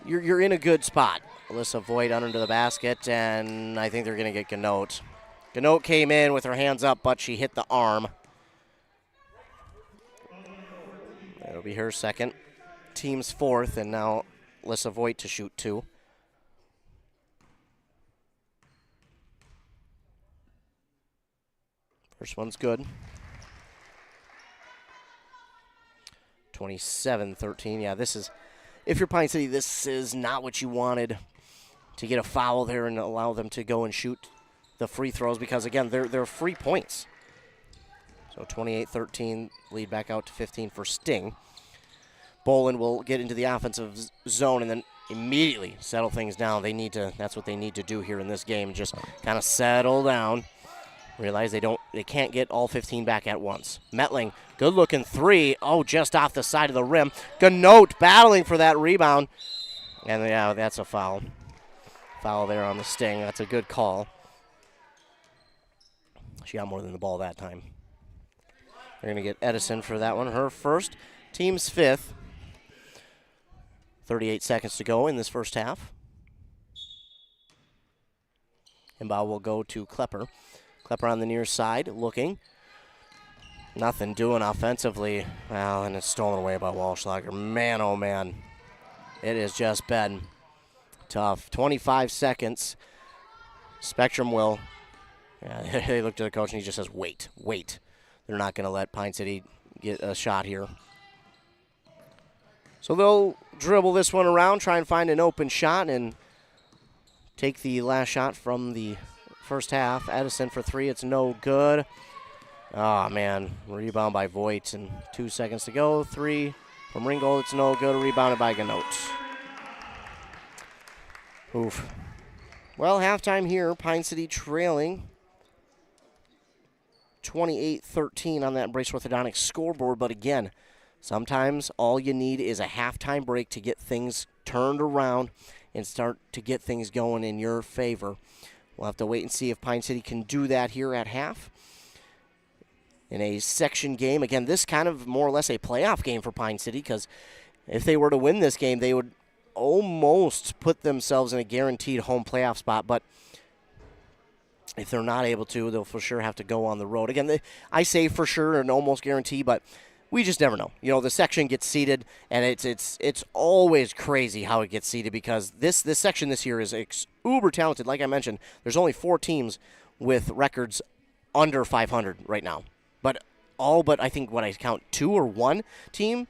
you're in a good spot. Alyssa Voigt under the basket, and I think they're going to get Ganote. Ganote came in with her hands up, but she hit the arm. It'll be her second. Team's fourth, and now Alyssa Voigt to shoot 2. First one's good. 27-13. Yeah, this is, if you're Pine City, this is not what you wanted, to get a foul there and allow them to go and shoot the free throws, because, again, they're free points. So 28-13, lead back out to 15 for Sting. Boland will get into the offensive zone and then immediately settle things down. That's what they need to do here in this game, just kind of settle down. Realize they can't get all 15 back at once. Metling, good-looking 3. Oh, just off the side of the rim. Ganote battling for that rebound. And, yeah, that's a foul. Foul there on the Sting. That's a good call. She got more than the ball that time. They're going to get Edison for that one. Her first, team's 5th. 38 seconds to go in this first half. Inbound will go to Klepper. Klepper on the near side, looking. Nothing doing offensively. Well, and it's stolen away by Walschlager. Man, oh man. It has just been tough. 25 seconds. Spectrum will. Yeah, they look to the coach and he just says, wait. They're not going to let Pine City get a shot here. So they'll dribble this one around, try and find an open shot, and take the last shot from the first half. Edison for 3, it's no good. Oh, man, rebound by Voigt, and 2 seconds to go. 3 from Ringgold, it's no good. Rebounded by Ganote. Oof. Well, halftime here, Pine City trailing 28-13 on that Brace Orthodontics scoreboard, but again, sometimes all you need is a halftime break to get things turned around and start to get things going in your favor. We'll have to wait and see if Pine City can do that here at half. In a section game, again, this kind of more or less a playoff game for Pine City, because if they were to win this game, they would almost put themselves in a guaranteed home playoff spot, but if they're not able to, they'll for sure have to go on the road. Again, I say for sure and almost guarantee, but we just never know. You know, the section gets seeded, and it's always crazy how it gets seeded, because this section this year is uber talented. Like I mentioned, there's only 4 teams with records under 500 right now. But I think what I count 2 or 1 team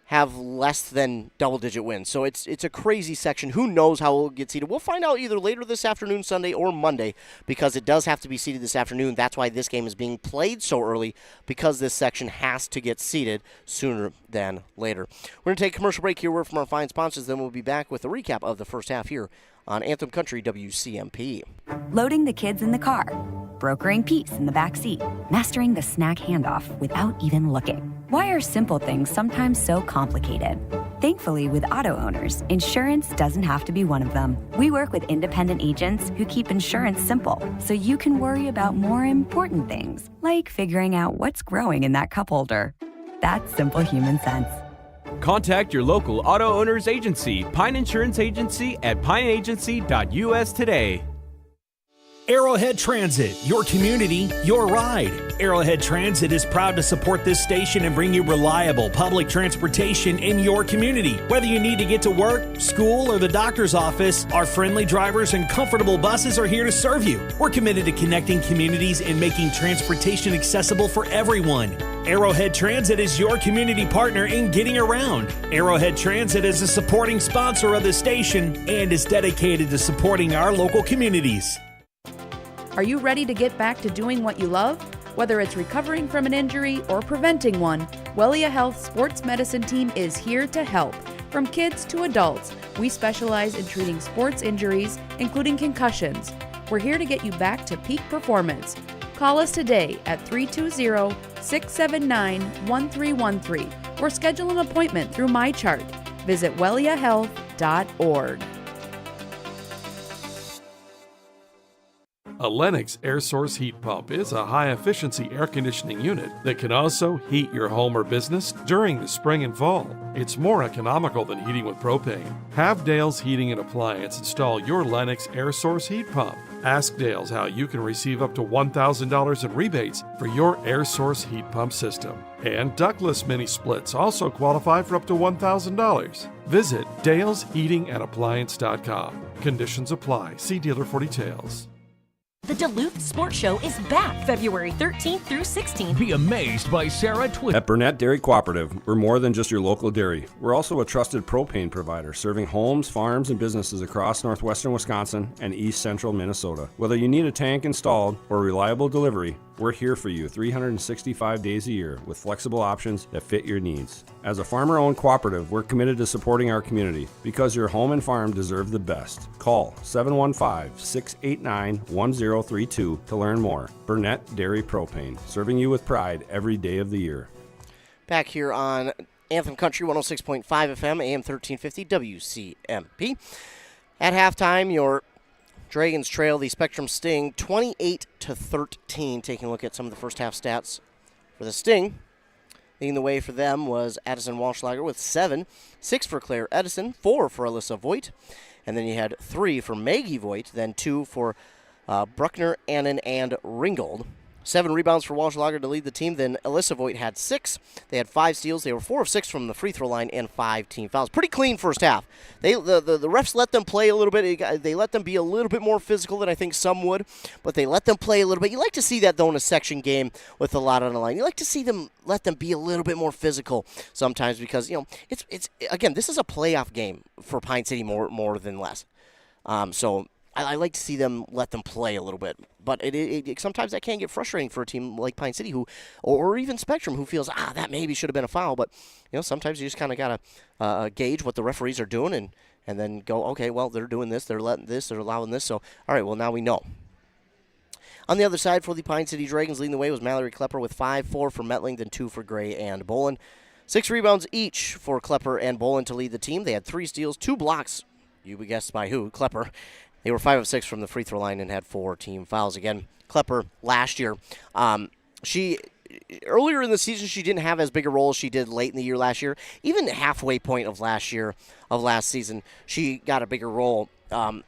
have less than double-digit wins. So it's a crazy section. Who knows how it will get seeded? We'll find out either later this afternoon, Sunday, or Monday, because it does have to be seeded this afternoon. That's why this game is being played so early, because this section has to get seeded sooner than later. We're going to take a commercial break here. Word from our fine sponsors, then we'll be back with a recap of the first half here on Anthem Country WCMP. Loading the kids in the car, brokering peace in the back seat, mastering the snack handoff without even looking. Why are simple things sometimes so complicated? Thankfully, with auto owners, insurance doesn't have to be one of them. We work with independent agents who keep insurance simple, so you can worry about more important things, like figuring out what's growing in that cup holder. That's simple human sense. Contact your local auto owner's agency, Pine Insurance Agency, at pineagency.us today. Arrowhead Transit, your community, your ride. Arrowhead Transit is proud to support this station and bring you reliable public transportation in your community. Whether you need to get to work, school, or the doctor's office, our friendly drivers and comfortable buses are here to serve you. We're committed to connecting communities and making transportation accessible for everyone. Arrowhead Transit is your community partner in getting around. Arrowhead Transit is a supporting sponsor of the station and is dedicated to supporting our local communities. Are you ready to get back to doing what you love? Whether it's recovering from an injury or preventing one, Wellia Health Sports Medicine Team is here to help. From kids to adults, we specialize in treating sports injuries, including concussions. We're here to get you back to peak performance. Call us today at 320-679-1313 or schedule an appointment through MyChart. Visit welliahealth.org. A Lennox air source heat pump is a high-efficiency air conditioning unit that can also heat your home or business during the spring and fall. It's more economical than heating with propane. Have Dale's Heating and Appliance install your Lennox air source heat pump. Ask Dale's how you can receive up to $1,000 in rebates for your air source heat pump system. And ductless mini splits also qualify for up to $1,000. Visit dalesheatingandappliance.com. Conditions apply. See dealer for details. The Duluth Sports Show is back February 13th through 16th. Be amazed by Sarah Twist. At Burnett Dairy Cooperative, we're more than just your local dairy. We're also a trusted propane provider serving homes, farms, and businesses across northwestern Wisconsin and east central Minnesota. Whether you need a tank installed or reliable delivery, we're here for you 365 days a year with flexible options that fit your needs. As a farmer-owned cooperative, we're committed to supporting our community because your home and farm deserve the best. Call 715-689-1032 to learn more. Burnett Dairy Propane, serving you with pride every day of the year. Back here on Anthem Country 106.5 FM, AM 1350, WCMP. At halftime, your Dragons trail the Spectrum Sting 28-13. Taking a look at some of the first half stats for the Sting. Leading the way for them was Addison Walschlager with 7, 6 for Claire Edison, 4 for Alyssa Voigt, and then you had 3 for Maggie Voigt, then 2 for Bruckner, Annan, and Ringgold. 7 rebounds for Walschlager to lead the team. Then Alyssa Voigt had 6. They had 5 steals. They were 4 of 6 from the free throw line and 5 team fouls. Pretty clean first half. The refs let them play a little bit. They let them be a little bit more physical than I think some would, but they let them play a little bit. You like to see that, though, in a section game with a lot on the line. You like to see them let them be a little bit more physical sometimes because, it's again, this is a playoff game for Pine City more than less. So I like to see them let them play a little bit, but it sometimes that can get frustrating for a team like Pine City or even Spectrum who feels that maybe should have been a foul. But sometimes you just kind of gotta gauge what the referees are doing and then go, okay, well they're doing this, they're letting this, they're allowing this, so all right, well now we know. On the other side for the Pine City Dragons, leading the way was Mallory Klepper with 5, 4 for Metling, then 2 for Gray and Bolin. 6 rebounds each for Klepper and Bolin to lead the team. They had 3 steals, 2 blocks. You would guess by who? Klepper. They were 5 of 6 from the free throw line and had 4 team fouls. Again, Klepper last year, she earlier in the season she didn't have as big a role as she did late in the year last year. Even halfway point of last season, she got a bigger role. With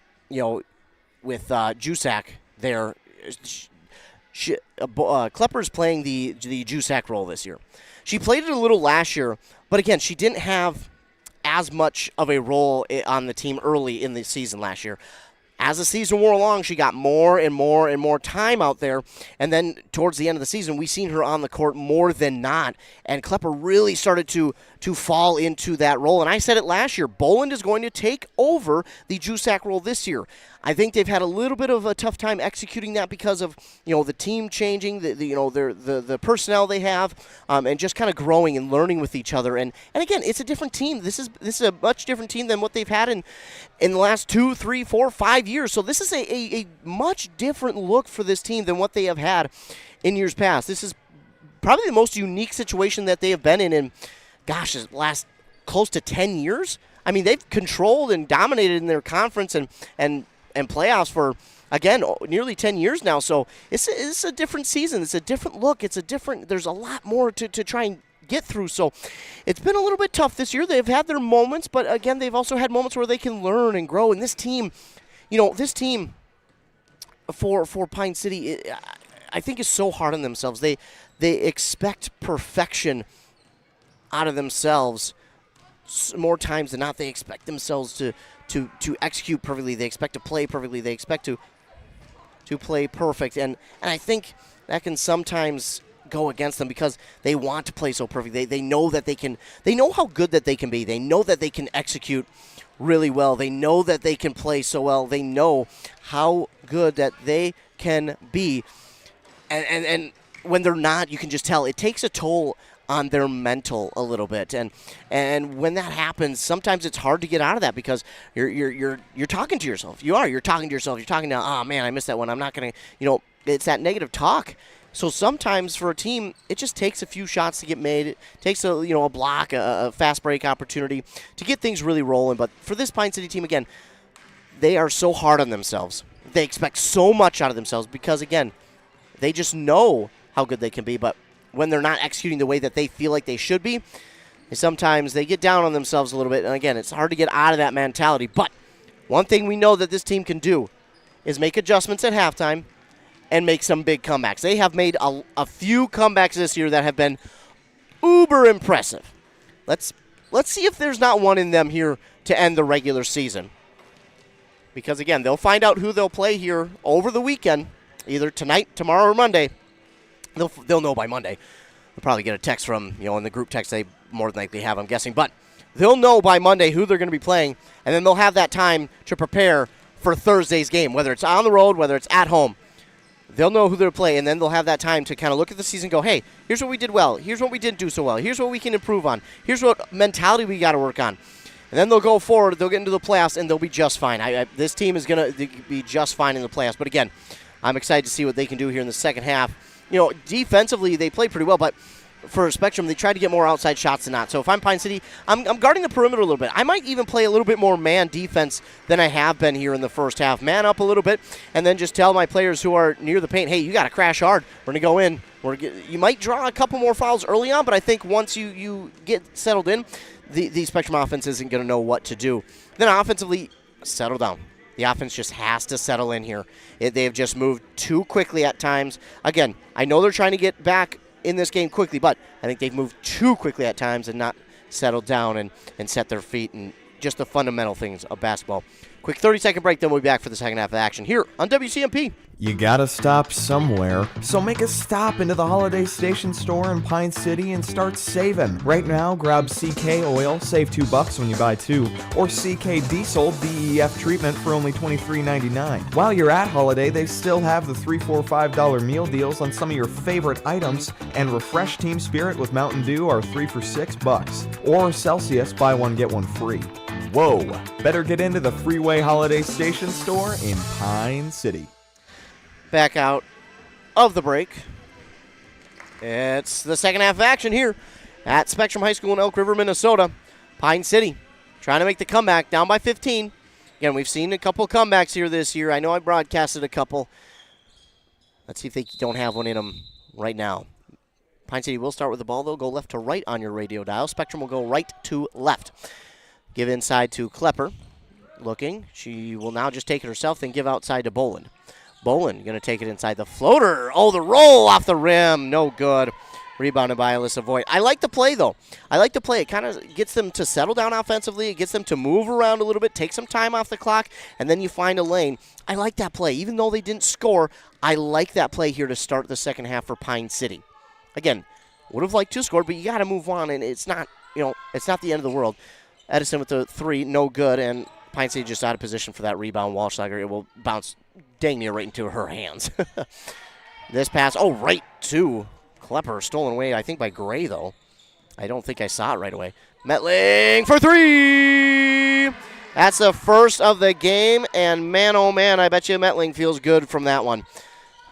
Jusak there. Klepper's playing the Jusak role this year. She played it a little last year, but again, she didn't have as much of a role on the team early in the season last year. As the season wore along, she got more and more and more time out there, and then towards the end of the season, we seen her on the court more than not, and Klepper really started to fall into that role. And I said it last year, Boland is going to take over the Jusak role this year. I think they've had a little bit of a tough time executing that because of the team changing, the personnel they have, and just kind of growing and learning with each other. And again, it's a different team. This is a much different team than what they've had in the last 2, 3, 4, 5 years. So this is a much different look for this team than what they have had in years past. This is probably the most unique situation that they have been in the last close to 10 years. I mean, they've controlled and dominated in their conference and playoffs for, again, nearly 10 years now. So it's a different season. It's a different look. There's a lot more to try and get through. So it's been a little bit tough this year. They've had their moments, but again, they've also had moments where they can learn and grow. And this team, for Pine City, I think is so hard on themselves. They expect perfection out of themselves more times than not. They expect themselves to execute perfectly. They expect to play perfectly. They expect to play perfect. And I think that can sometimes go against them because they want to play so perfectly. They know that they know how good that they can be. They know that they can execute really well. They know that they can play so well. They know how good that they can be. And when they're not, you can just tell it takes a toll on their mental a little bit, and when that happens, sometimes it's hard to get out of that because you're talking to yourself. You're talking to yourself. You're talking to, oh man, I missed that one. I'm not gonna, it's that negative talk. So sometimes for a team, it just takes a few shots to get made. It takes a block, a fast break opportunity to get things really rolling. But for this Pine City team, again, they are so hard on themselves. They expect so much out of themselves because, again, they just know how good they can be. But when they're not executing the way that they feel like they should be, sometimes they get down on themselves a little bit. And, again, it's hard to get out of that mentality. But one thing we know that this team can do is make adjustments at halftime and make some big comebacks. They have made a few comebacks this year that have been uber impressive. Let's see if there's not one in them here to end the regular season. Because, again, they'll find out who they'll play here over the weekend, either tonight, tomorrow, or Monday. They'll know by Monday. They'll probably get a text from, in the group text they more than likely have, I'm guessing. But they'll know by Monday who they're going to be playing, and then they'll have that time to prepare for Thursday's game, whether it's on the road, whether it's at home. They'll know who they're playing, and then they'll have that time to kind of look at the season and go, hey, here's what we did well. Here's what we didn't do so well. Here's what we can improve on. Here's what mentality we got to work on. And then they'll go forward. They'll get into the playoffs, and they'll be just fine. This team is going to be just fine in the playoffs. But, again, I'm excited to see what they can do here in the second half. Defensively, they play pretty well, but for Spectrum, they try to get more outside shots than not. So if I'm Pine City, I'm guarding the perimeter a little bit. I might even play a little bit more man defense than I have been here in the first half. Man up a little bit, and then just tell my players who are near the paint, hey, you got to crash hard. We're going to go in. You might draw a couple more fouls early on, but I think once you get settled in, the Spectrum offense isn't going to know what to do. Then offensively, settle down. The offense just has to settle in here. They have just moved too quickly at times. Again, I know they're trying to get back in this game quickly, but I think they've moved too quickly at times and not settled down and set their feet and just the fundamental things of basketball. Quick 30-second break, then we'll be back for the second half of action here on WCMP. You gotta stop somewhere, so make a stop into the Holiday Station store in Pine City and start saving. Right now, grab CK Oil, save $2 when you buy 2, or CK Diesel DEF treatment for only $23.99. While you're at Holiday, they still have the $3, $4, $5 meal deals on some of your favorite items, and Refresh Team Spirit with Mountain Dew are 3 for $6, or Celsius, buy one get one free. Whoa, better get into the Freeway Holiday Station store in Pine City. Back out of the break. It's the second half of action here at Spectrum High School in Elk River, Minnesota. Pine City trying to make the comeback, down by 15. Again, we've seen a couple comebacks here this year. I know I broadcasted a couple. Let's see if they don't have one in them right now. Pine City will start with the ball. They'll go left to right on your radio dial. Spectrum will go right to left. Give inside to Klepper. Looking. She will now just take it herself, then give outside to Boland. Boland going to take it inside the floater. Oh, the roll off the rim. No good. Rebounded by Alyssa Voigt. I like the play, though. I like the play. It kind of gets them to settle down offensively. It gets them to move around a little bit, take some time off the clock, and then you find a lane. I like that play. Even though they didn't score, I like that play here to start the second half for Pine City. Again, would have liked to score, but you got to move on, and it's not, it's not the end of the world. Edison with the 3, no good, and Pine City just out of position for that rebound. Walschlager, it will bounce dang near right into her hands. This pass, right to Klepper, stolen away, I think, by Gray, though. I don't think I saw it right away. Metling for 3! That's the first of the game, and man, oh man, I bet you Metling feels good from that one.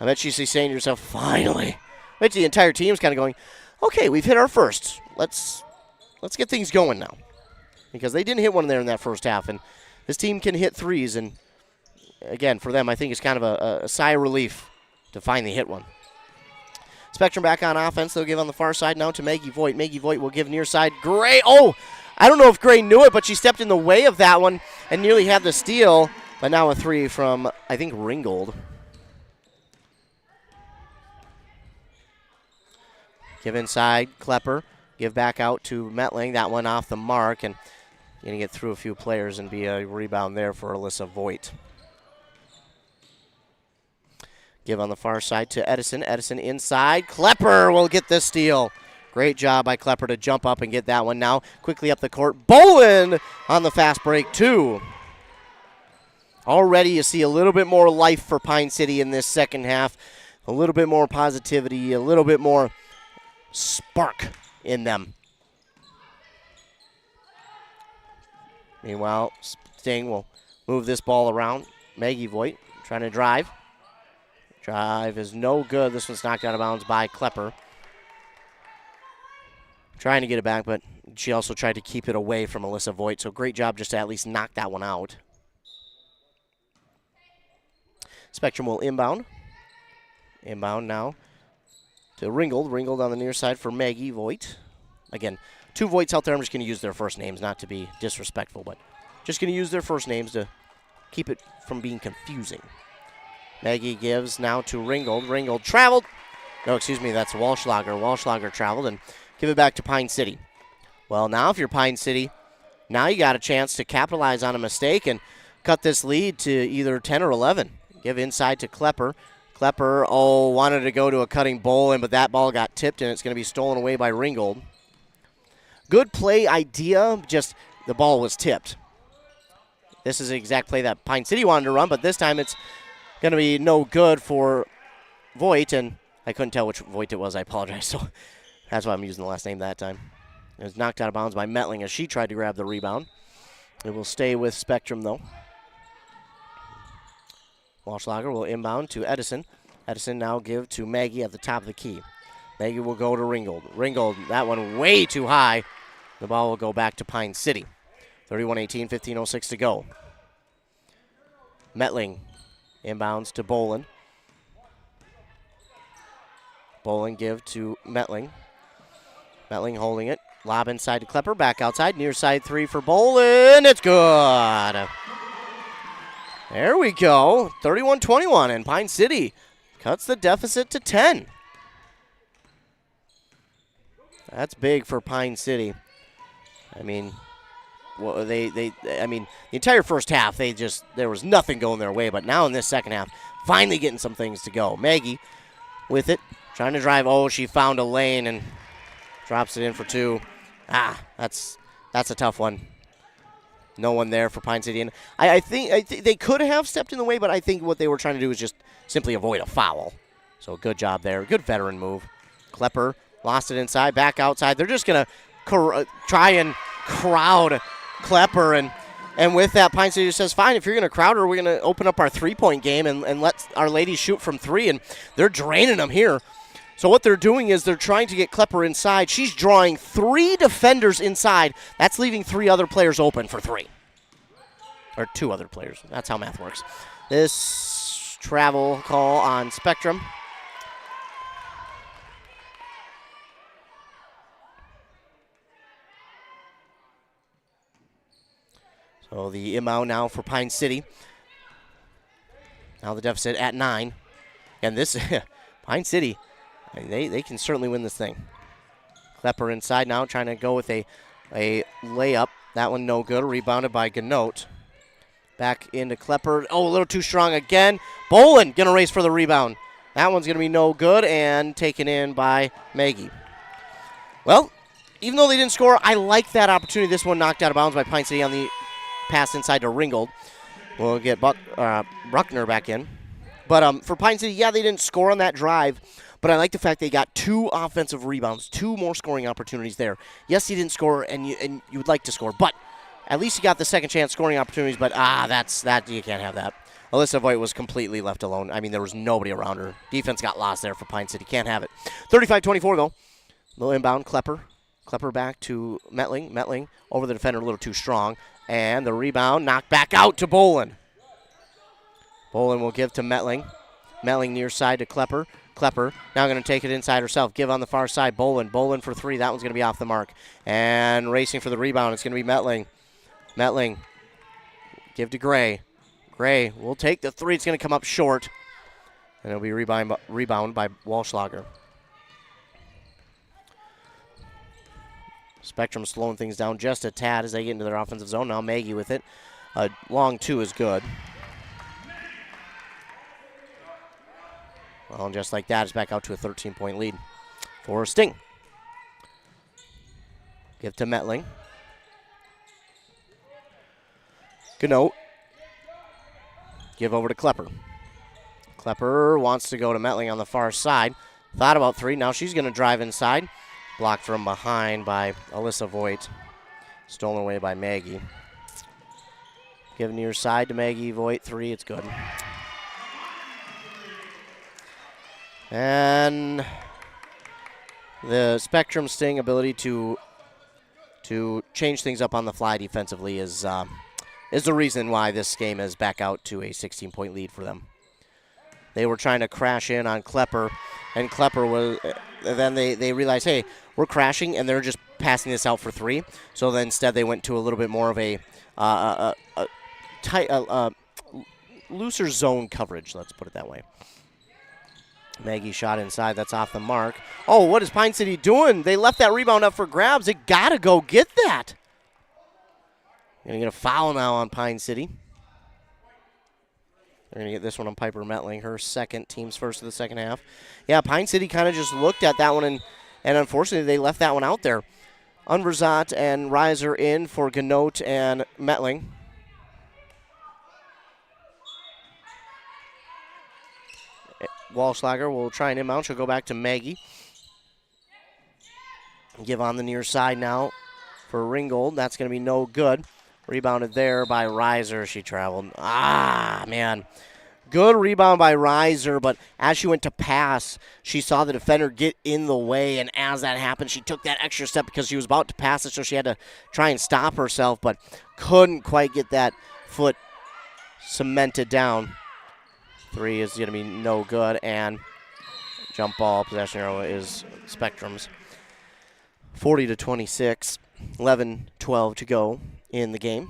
I bet she's saying to herself, finally. I bet the entire team's kind of going, okay, we've hit our first. Let's get things going now. Because they didn't hit one there in that first half, and this team can hit threes, and again, for them, I think it's kind of a sigh of relief to finally hit one. Spectrum back on offense. They'll give on the far side now to Maggie Voigt. Maggie Voigt will give near side. Gray. Oh, I don't know if Gray knew it, but she stepped in the way of that one and nearly had the steal. But now a 3 from, I think, Ringgold. Give inside, Klepper. Give back out to Metling. That one off the mark, and going to get through a few players and be a rebound there for Alyssa Voigt. Give on the far side to Edison. Edison inside. Klepper will get this steal. Great job by Klepper to jump up and get that one. Now quickly up the court. Boland on the fast break, too. Already you see a little bit more life for Pine City in this second half. A little bit more positivity, a little bit more spark in them. Meanwhile, Sting will move this ball around. Maggie Voigt trying to drive. Drive is no good. This one's knocked out of bounds by Klepper. Trying to get it back, but she also tried to keep it away from Alyssa Voigt, so great job just to at least knock that one out. Spectrum will inbound. Inbound now to Ringgold. Ringgold on the near side for Maggie Voigt. Again, 2 Voigts out there. I'm just going to use their first names, not to be disrespectful, but just going to use their first names to keep it from being confusing. Maggie gives now to Ringgold. Ringgold traveled. No, excuse me, that's Walschlager. Walschlager traveled and give it back to Pine City. Well, now if you're Pine City, now you got a chance to capitalize on a mistake and cut this lead to either 10 or 11. Give inside to Klepper. Klepper, wanted to go to a cutting Bolin, but that ball got tipped, and it's going to be stolen away by Ringgold. Good play idea, just the ball was tipped. This is the exact play that Pine City wanted to run, but this time it's going to be no good for Voigt, and I couldn't tell which Voigt it was. I apologize. So that's why I'm using the last name that time. It was knocked out of bounds by Metling as she tried to grab the rebound. It will stay with Spectrum, though. Walschlager will inbound to Edison. Edison now give to Maggie at the top of the key. Maggie will go to Ringgold. Ringgold, that one way too high. The ball will go back to Pine City. 31-18, 15:06 to go. Metling inbounds to Bolin. Bolin give to Metling. Metling holding it. Lob inside to Klepper. Back outside. Near side 3 for Bolin. It's good. There we go. 31-21, and Pine City cuts the deficit to 10. That's big for Pine City. I mean, well, the entire first half, there was nothing going their way, but now in this second half, finally getting some things to go. Maggie with it, trying to drive. She found a lane and drops it in for 2. That's a tough one. No one there for Pine City. And I think they could have stepped in the way, but I think what they were trying to do was just simply avoid a foul. So good job there. Good veteran move. Klepper lost it inside, back outside. They're just going to try and crowd Klepper. And with that, Pine City just says, fine, if you're going to crowd her, we're going to open up our three-point game and let our ladies shoot from 3. And they're draining them here. So what they're doing is they're trying to get Klepper inside. She's drawing 3 defenders inside. That's leaving 3 other players open for 3. Or 2 other players. That's how math works. This travel call on Spectrum. So the inbound now for Pine City. Now the deficit at 9. And this, Pine City, they can certainly win this thing. Klepper inside now, trying to go with a layup. That one no good. Rebounded by Ganote. Back into Klepper. A little too strong again. Bolin going to race for the rebound. That one's going to be no good and taken in by Maggie. Well, even though they didn't score, I like that opportunity. This one knocked out of bounds by Pine City on the pass inside to Ringgold. We'll get Bruckner back in. But for Pine City, they didn't score on that drive. But I like the fact they got 2 offensive rebounds, 2 more scoring opportunities there. Yes, he didn't score, and you would like to score, but at least you got the second chance scoring opportunities. But you can't have that. Alyssa Voigt was completely left alone. I mean, there was nobody around her. Defense got lost there for Pine City. Can't have it. 35-24 though. Little inbound, Klepper. Klepper back to Metling. Metling over the defender, a little too strong, and the rebound knocked back out to Bolin. Bolin will give to Metling. Metling near side to Klepper. Klepper now going to take it inside herself. Give on the far side. Bolin for 3. That one's going to be off the mark. And racing for the rebound. It's going to be Metling. Metling. Give to Gray. Gray will take the 3. It's going to come up short. And it'll be rebound by Walschlager. Spectrum slowing things down just a tad as they get into their offensive zone. Now Maggie with it. A long 2 is good. Well, and just like that, it's back out to a 13-point lead for Sting. Give to Metling. Ganote. Give over to Klepper. Klepper wants to go to Metling on the far side. Thought about 3. Now she's going to drive inside. Blocked from behind by Alyssa Voigt. Stolen away by Maggie. Give near side to Maggie Voigt. 3. It's good. And the Spectrum Sting ability to change things up on the fly defensively is the reason why this game is back out to a 16-point lead for them. They were trying to crash in on Klepper, and Klepper was. Then they realized, hey, we're crashing, and they're just passing this out for 3. So then instead they went to a little bit more of a looser zone coverage. Let's put it that way. Maggie shot inside. That's off the mark. Oh, what is Pine City doing? They left that rebound up for grabs. They got to go get that. Going to get a foul now on Pine City. They're going to get this one on Piper Metling, her second, team's first of the second half. Yeah, Pine City kind of just looked at that one, and unfortunately they left that one out there. Unverzat and Reiser in for Ganote and Metling. Walschlager will try and inbound. She'll go back to Maggie. Give on the near side now for Ringgold. That's going to be no good. Rebounded there by Reiser. She traveled. Man. Good rebound by Reiser, but as she went to pass, she saw the defender get in the way, and as that happened, she took that extra step because she was about to pass it, so she had to try and stop herself, but couldn't quite get that foot cemented down. 3 is going to be no good, and jump ball possession arrow is Spectrum's. 40-26, 11-12 to go in the game.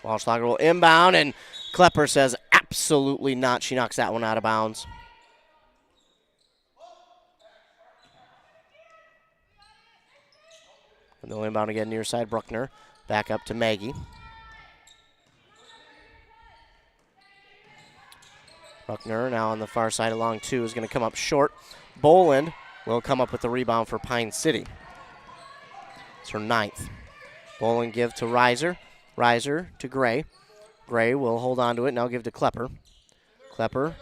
Walschlager will inbound, and Klepper says absolutely not. She knocks that one out of bounds. And they'll inbound again near side. Bruckner back up to Maggie. Bruckner now on the far side along 2 is going to come up short. Boland will come up with the rebound for Pine City. It's her 9th. Boland give to Reiser. Reiser to Gray. Gray will hold on to it. Now give to Klepper. Klepper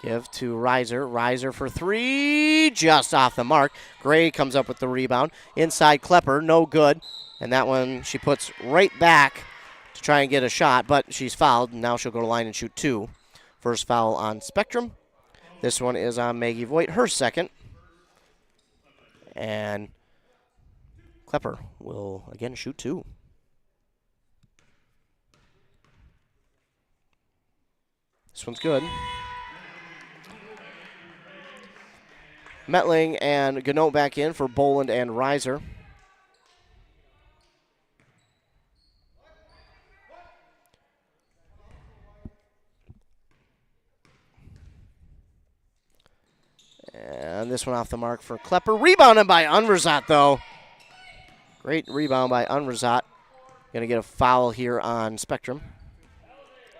give to Reiser. Reiser for 3. Just off the mark. Gray comes up with the rebound. Inside Klepper. No good. And that one she puts right back to try and get a shot, but she's fouled. Now she'll go to line and shoot 2. First foul on Spectrum. This one is on Maggie Voigt, her second. And Klepper will again shoot 2. This one's good. Metling and Ganote back in for Boland and Reiser. And this one off the mark for Klepper. Rebounded by Unverzat, though. Great rebound by Unverzat. Going to get a foul here on Spectrum.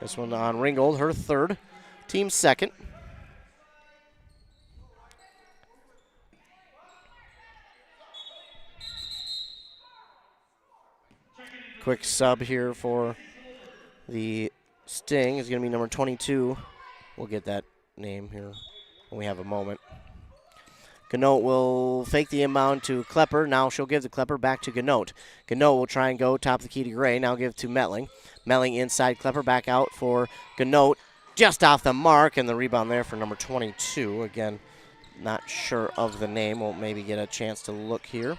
This one on Ringgold, her 3rd. Team 2nd. Quick sub here for the Sting is going to be number 22. We'll get that name here when we have a moment. Ganote will fake the inbound to Klepper. Now she'll give the Klepper back to Ganote. Ganote will try and go top of the key to Gray. Now give to Metling. Metling inside Klepper, back out for Ganote. Just off the mark, and the rebound there for number 22. Again, not sure of the name. We'll maybe get a chance to look here.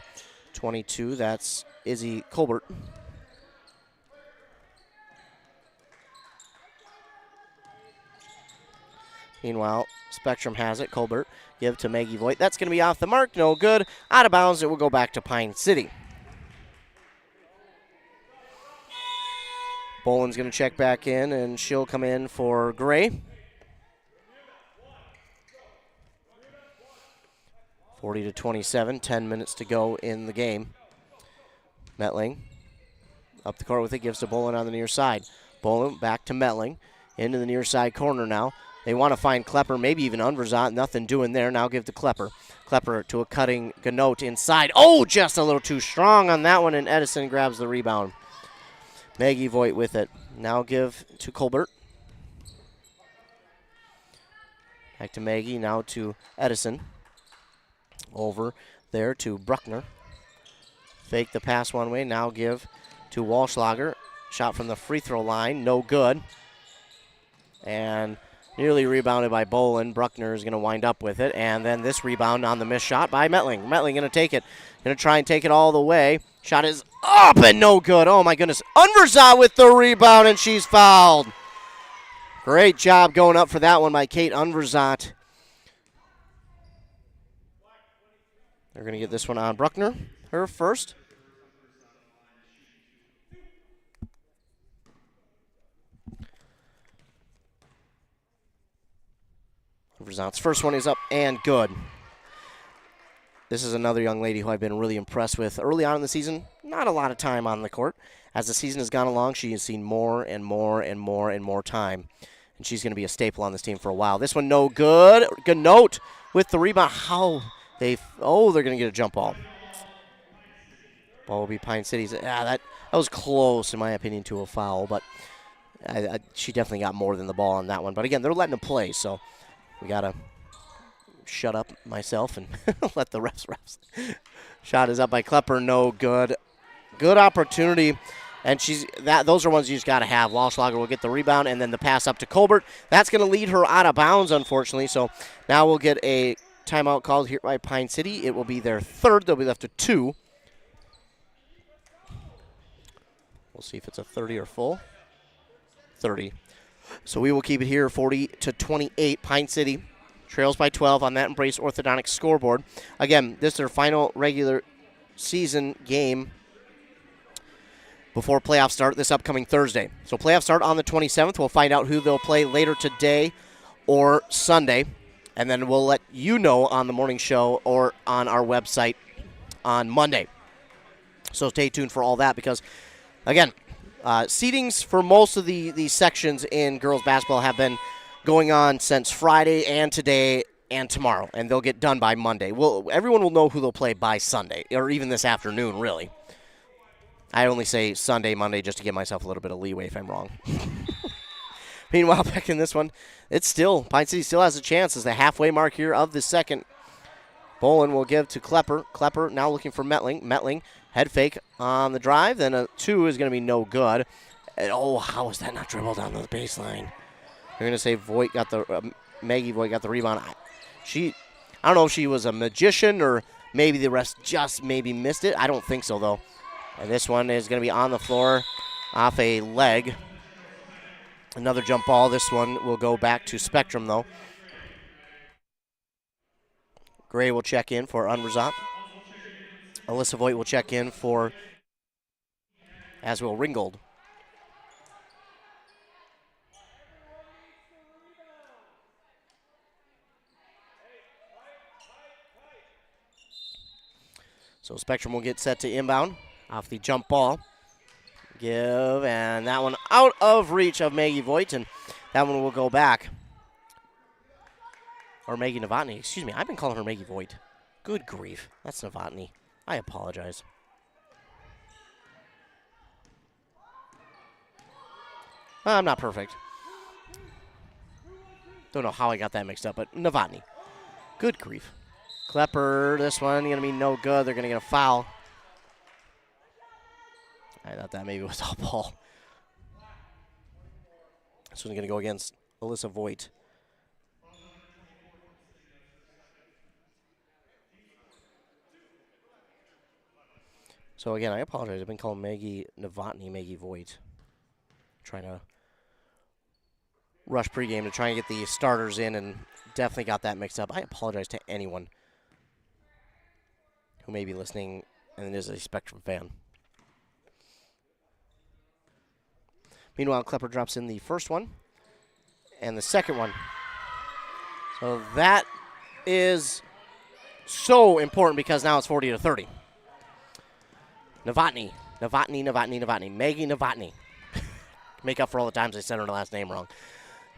22, that's Izzy Colbert. Meanwhile, Spectrum has it. Colbert give to Maggie Voigt. That's going to be off the mark. No good. Out of bounds. It will go back to Pine City. Boland's going to check back in, and she'll come in for Gray. 40-27, 10 minutes to go in the game. Metling up the court with it, gives to Boland on the near side. Boland back to Metling, into the near side corner now. They want to find Klepper, maybe even Unverzat. Nothing doing there. Now give to Klepper. Klepper to a cutting Ganote inside. Oh, just a little too strong on that one, and Edison grabs the rebound. Maggie Voigt with it. Now give to Colbert. Back to Maggie, now to Edison. Over there to Bruckner. Fake the pass one way, now give to Walschlager. Shot from the free throw line, no good. And nearly rebounded by Bolin. Bruckner is going to wind up with it. And then this rebound on the missed shot by Metling. Metling going to take it. Going to try and take it all the way. Shot is up and no good. Oh, my goodness. Unverzat with the rebound, and she's fouled. Great job going up for that one by Kate Unverzat. They're going to get this one on Bruckner, her first. Unverzat's first one is up and good. This is another young lady who I've been really impressed with early on in the season. Not a lot of time on the court. As the season has gone along, she has seen more and more and more and more time. And she's going to be a staple on this team for a while. This one no good. Ganote with the rebound. They're going to get a jump ball. Ball will be Pine City's. That was close, in my opinion, to a foul. But she definitely got more than the ball on that one. But again, they're letting them play, so we got to shut up myself and let the refs. Shot is up by Klepper, no good. Good opportunity, and those are ones you just got to have. Walschlager will get the rebound, and then the pass up to Colbert. That's going to lead her out of bounds, unfortunately. So now we'll get a timeout called here by Pine City. It will be their third. They'll be left to 2. We'll see if it's a 30 or full. 30. So we will keep it here, 40-28. Pine City trails by 12 on that Embrace Orthodontics scoreboard. Again, this is their final regular season game before playoffs start this upcoming Thursday. So playoffs start on the 27th. We'll find out who they'll play later today or Sunday. And then we'll let you know on the morning show or on our website on Monday. So stay tuned for all that because, again, seedings for most of these sections in girls basketball have been going on since Friday and today and tomorrow, and they'll get done by Monday. Everyone will know who they'll play by Sunday, or even this afternoon, really. I only say Sunday, Monday, just to give myself a little bit of leeway if I'm wrong. Meanwhile, back in this one, Pine City still has a chance as the halfway mark here of the second. Bolin will give to Klepper. Klepper now looking for Metling. Metling, head fake on the drive. Then a 2 is going to be no good. And, how is that not dribbled down to the baseline? They're going to say Maggie Voigt got the rebound. I don't know if she was a magician or maybe the rest just maybe missed it. I don't think so, though. And this one is going to be on the floor off a leg. Another jump ball. This one will go back to Spectrum, though. Gray will check in for Unverzat. Alyssa Voigt will check in for, as will Ringgold. So Spectrum will get set to inbound off the jump ball. Give, and that one out of reach of Maggie Voigt, and that one will go back. Or Maggie Novotny, excuse me. I've been calling her Maggie Voigt. Good grief. That's Novotny. I apologize. I'm not perfect. Don't know how I got that mixed up, but Novotny. Good grief. Klepper, this one going to be no good. They're going to get a foul. I thought that maybe was all ball. This one's going to go against Alyssa Voigt. So again, I apologize. I've been calling Maggie Novotny Maggie Voigt. Trying to rush pregame to try and get the starters in and definitely got that mixed up. I apologize to anyone who may be listening and is a Spectrum fan. Meanwhile, Klepper drops in the first one and the second one. So that is so important because now it's 40-30. Novotny. Maggie Novotny. Make up for all the times I said her last name wrong.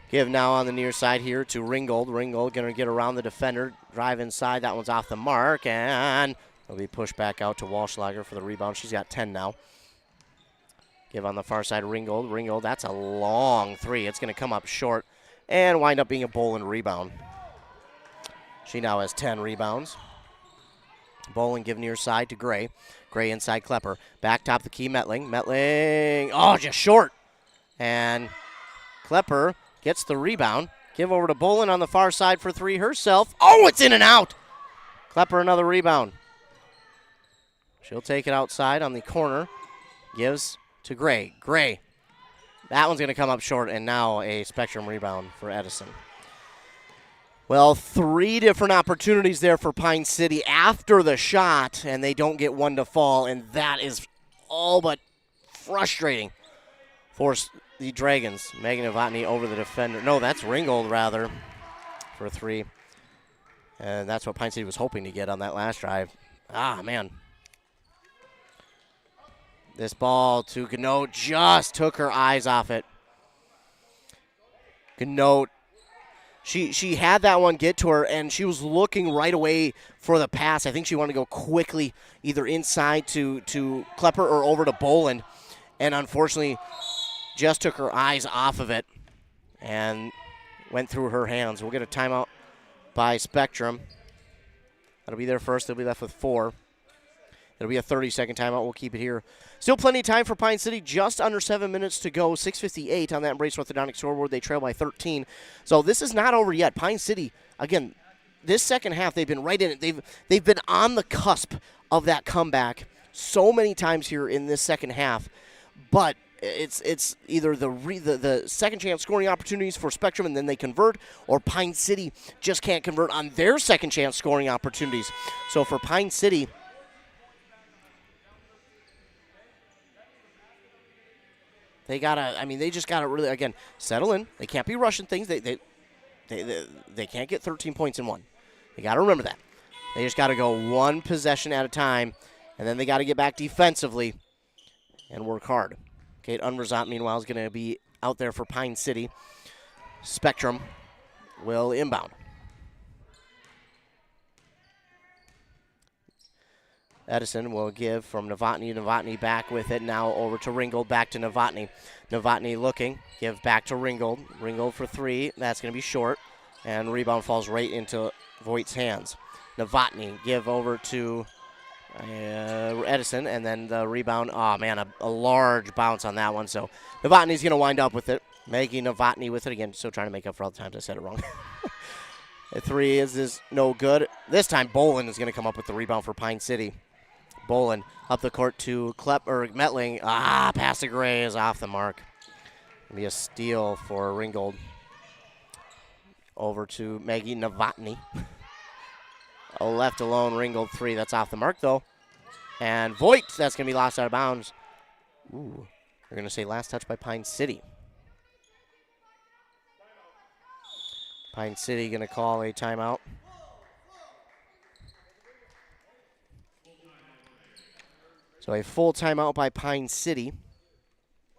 Give now on the near side here to Ringgold. Ringgold going to get around the defender. Drive inside. That one's off the mark. And it'll be pushed back out to Walschlager for the rebound. She's got 10 now. Give on the far side, Ringgold. Ringgold, that's a long 3. It's going to come up short and wind up being a Bolin rebound. She now has 10 rebounds. Bolin give near side to Gray. Gray inside Klepper. Back top the key, Metling. Metling, oh, just short. And Klepper gets the rebound. Give over to Bolin on the far side for three herself. Oh, it's in and out. Klepper another rebound. She'll take it outside on the corner. Gives to Gray. Gray. That one's going to come up short, and now a Spectrum rebound for Edison. Well, 3 different opportunities there for Pine City after the shot, and they don't get one to fall, and that is all but frustrating for the Dragons. Megan Novotny over the defender. No, that's Ringgold, rather, for 3. And that's what Pine City was hoping to get on that last drive. Ah, man. This ball to Ganote just took her eyes off it. Ganote, she had that one get to her, and she was looking right away for the pass. I think she wanted to go quickly either inside to Klepper or over to Bolin, and unfortunately just took her eyes off of it and went through her hands. We'll get a timeout by Spectrum. That'll be their first. They'll be left with 4. It'll be a 30-second timeout. We'll keep it here. Still plenty of time for Pine City. Just under 7 minutes to go. 6:58 on that Embrace Orthodontic scoreboard. They trail by 13. So this is not over yet. Pine City, again, this second half, they've been right in it. They've been on the cusp of that comeback so many times here in this second half. But it's either the second chance scoring opportunities for Spectrum and then they convert, or Pine City just can't convert on their second chance scoring opportunities. So for Pine City, they just gotta really, again, settle in. They can't be rushing things. They can't get 13 points in one. They gotta remember that. They just gotta go one possession at a time, and then they gotta get back defensively and work hard. Kate Unverzant, meanwhile, is gonna be out there for Pine City. Spectrum will inbound. Edison will give from Novotny. Novotny back with it. Now over to Ringgold. Back to Novotny. Novotny looking. Give back to Ringgold. Ringgold for 3. That's going to be short. And rebound falls right into Voigt's hands. Novotny give over to Edison. And then the rebound. Oh, man, a large bounce on that one. So Novotny's going to wind up with it. Maggie Novotny with it. Again, still trying to make up for all the times I said it wrong. A 3 is no good. This time Bolin is going to come up with the rebound for Pine City. Bolin up the court to Metling. Pass to Gray is off the mark. It'll be a steal for Ringgold. Over to Maggie Novotny. Left alone, Ringgold 3. That's off the mark, though. And Voigt, that's going to be lost out of bounds. Ooh, they're going to say last touch by Pine City. Pine City going to call a timeout. So a full timeout by Pine City.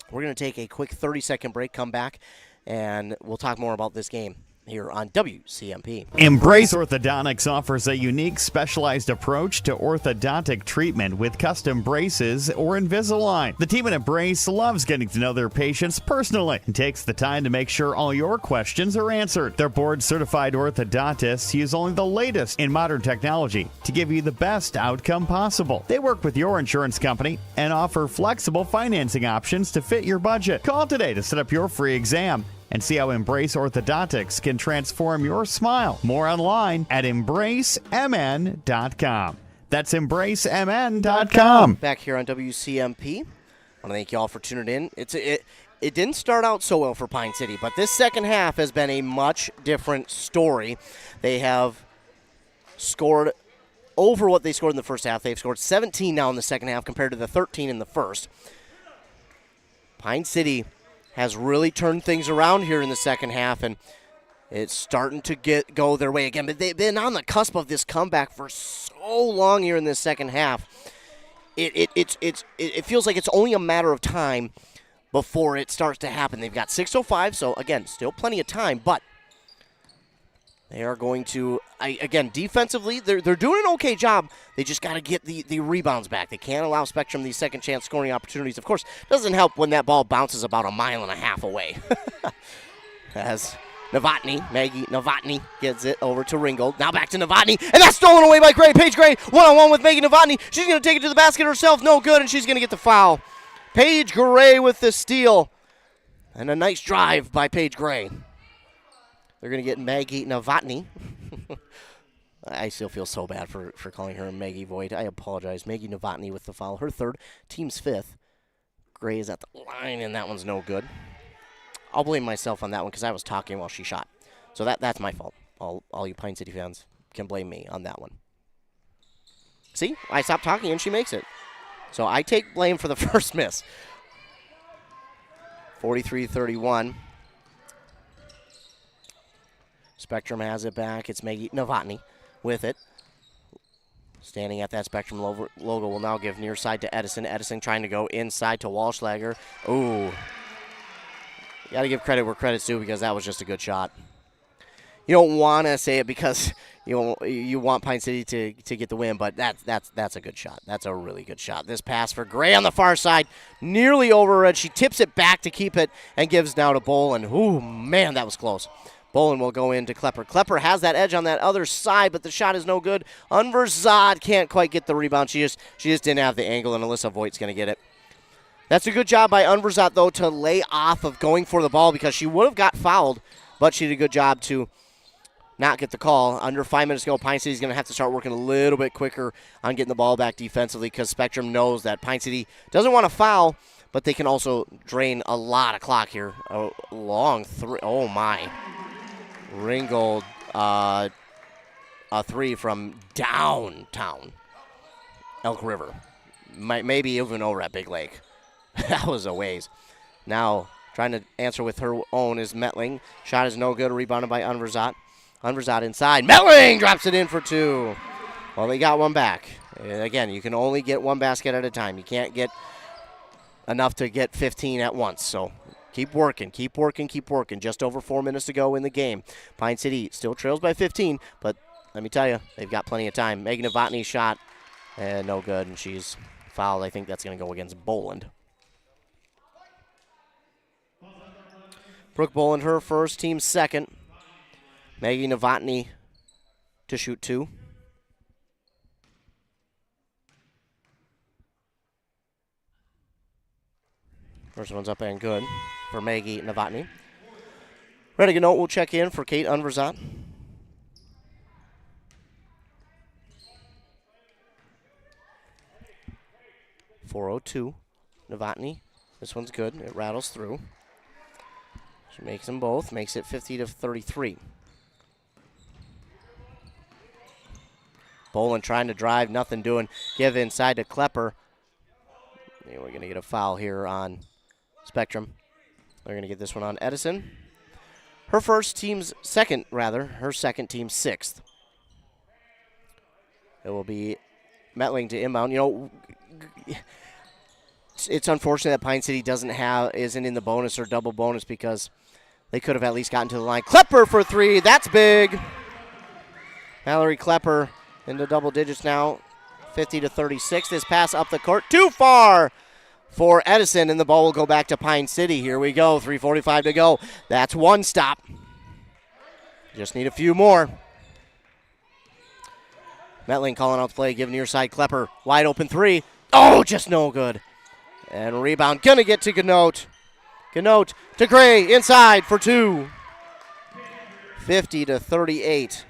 We're going to take a quick 30-second break, come back, and we'll talk more about this game here on WCMP. Embrace Orthodontics offers a unique specialized approach to orthodontic treatment with custom braces or Invisalign. The team at Embrace loves getting to know their patients personally and takes the time to make sure all your questions are answered. Their board-certified orthodontists use only the latest in modern technology to give you the best outcome possible. They work with your insurance company and offer flexible financing options to fit your budget. Call today to set up your free exam and see how Embrace Orthodontics can transform your smile. More online at embracemn.com. That's embracemn.com. Back here on WCMP. I want to thank you all for tuning in. It didn't start out so well for Pine City, but this second half has been a much different story. They have scored over what they scored in the first half. They've scored 17 now in the second half compared to the 13 in the first. Pine City has really turned things around here in the second half, and it's starting to go their way again. But they've been on the cusp of this comeback for so long here in this second half. It feels like it's only a matter of time before it starts to happen. They've got 6:05, so again, still plenty of time, but they are going to, again, defensively, they're doing an okay job. They just got to get the rebounds back. They can't allow Spectrum these second chance scoring opportunities. Of course, it doesn't help when that ball bounces about 1.5 miles away. As Novotny, Maggie Novotny gets it over to Ringgold. Now back to Novotny, and that's stolen away by Gray. Paige Gray, one-on-one with Maggie Novotny. She's going to take it to the basket herself. No good, and she's going to get the foul. Paige Gray with the steal. And a nice drive by Paige Gray. They're going to get Maggie Novotny. I still feel so bad for calling her Maggie Voigt. I apologize. Maggie Novotny with the foul. Her third, team's fifth. Gray is at the line, and that one's no good. I'll blame myself on that one because I was talking while she shot. So that's my fault. All you Pine City fans can blame me on that one. See? I stopped talking, and she makes it. So I take blame for the first miss. 43-31. Spectrum has it back. It's Maggie Novotny with it. Standing at that Spectrum logo will now give near side to Edison. Edison trying to go inside to Walschlager. Ooh. You got to give credit where credit's due because that was just a good shot. You don't want to say it because you want Pine City to get the win, but that's a good shot. That's a really good shot. This pass for Gray on the far side, nearly overread. She tips it back to keep it and gives now to Bolin. Ooh, man, that was close. Bolin will go into Klepper. Klepper has that edge on that other side, but the shot is no good. Unverzad can't quite get the rebound. She just didn't have the angle, and Alyssa Voigt's going to get it. That's a good job by Unverzad, though, to lay off of going for the ball because she would have got fouled, but she did a good job to not get the call. Under 5 minutes to go, Pine City's going to have to start working a little bit quicker on getting the ball back defensively because Spectrum knows that Pine City doesn't want to foul, but they can also drain a lot of clock here. A long three. Oh, my. Ringgold, a three from downtown Elk River. Maybe even over at Big Lake. That was a ways. Now, trying to answer with her own is Metling. Shot is no good, rebounded by Unverzad. Unverzad inside. Metling drops it in for two. Well, they got one back. Again, you can only get one basket at a time. You can't get enough to get 15 at once, so keep working, keep working, keep working. Just over 4 minutes to go in the game. Pine City still trails by 15, but let me tell you, they've got plenty of time. Megan Novotny's shot, and no good, and she's fouled. I think that's going to go against Boland. Brooke Boland, her first, team second. Maggie Novotny to shoot two. First one's up and good for Maggie Novotny. Ready to go. We'll check in for Kate Unverzad. .402. Novotny. This one's good. It rattles through. She makes them both. Makes it 50-33. Boland trying to drive. Nothing doing. Give inside to Klepper. And we're going to get a foul here on Spectrum. They're going to get this one on Edison. Her first, team's second, rather. Her second, team's sixth. It will be Metling to inbound. You know, it's unfortunate that Pine City isn't in the bonus or double bonus because they could have at least gotten to the line. Klepper for three. That's big. Mallory Klepper into double digits now. 50-36. This pass up the court. Too far for Edison, and the ball will go back to Pine City. Here we go. 3:45 to go. That's one stop. Just need a few more. Metling calling out the play, giving near side Klepper. Wide open three. Oh, just no good. And rebound going to get to Ganote. Ganote to Gray inside for two. 50-38.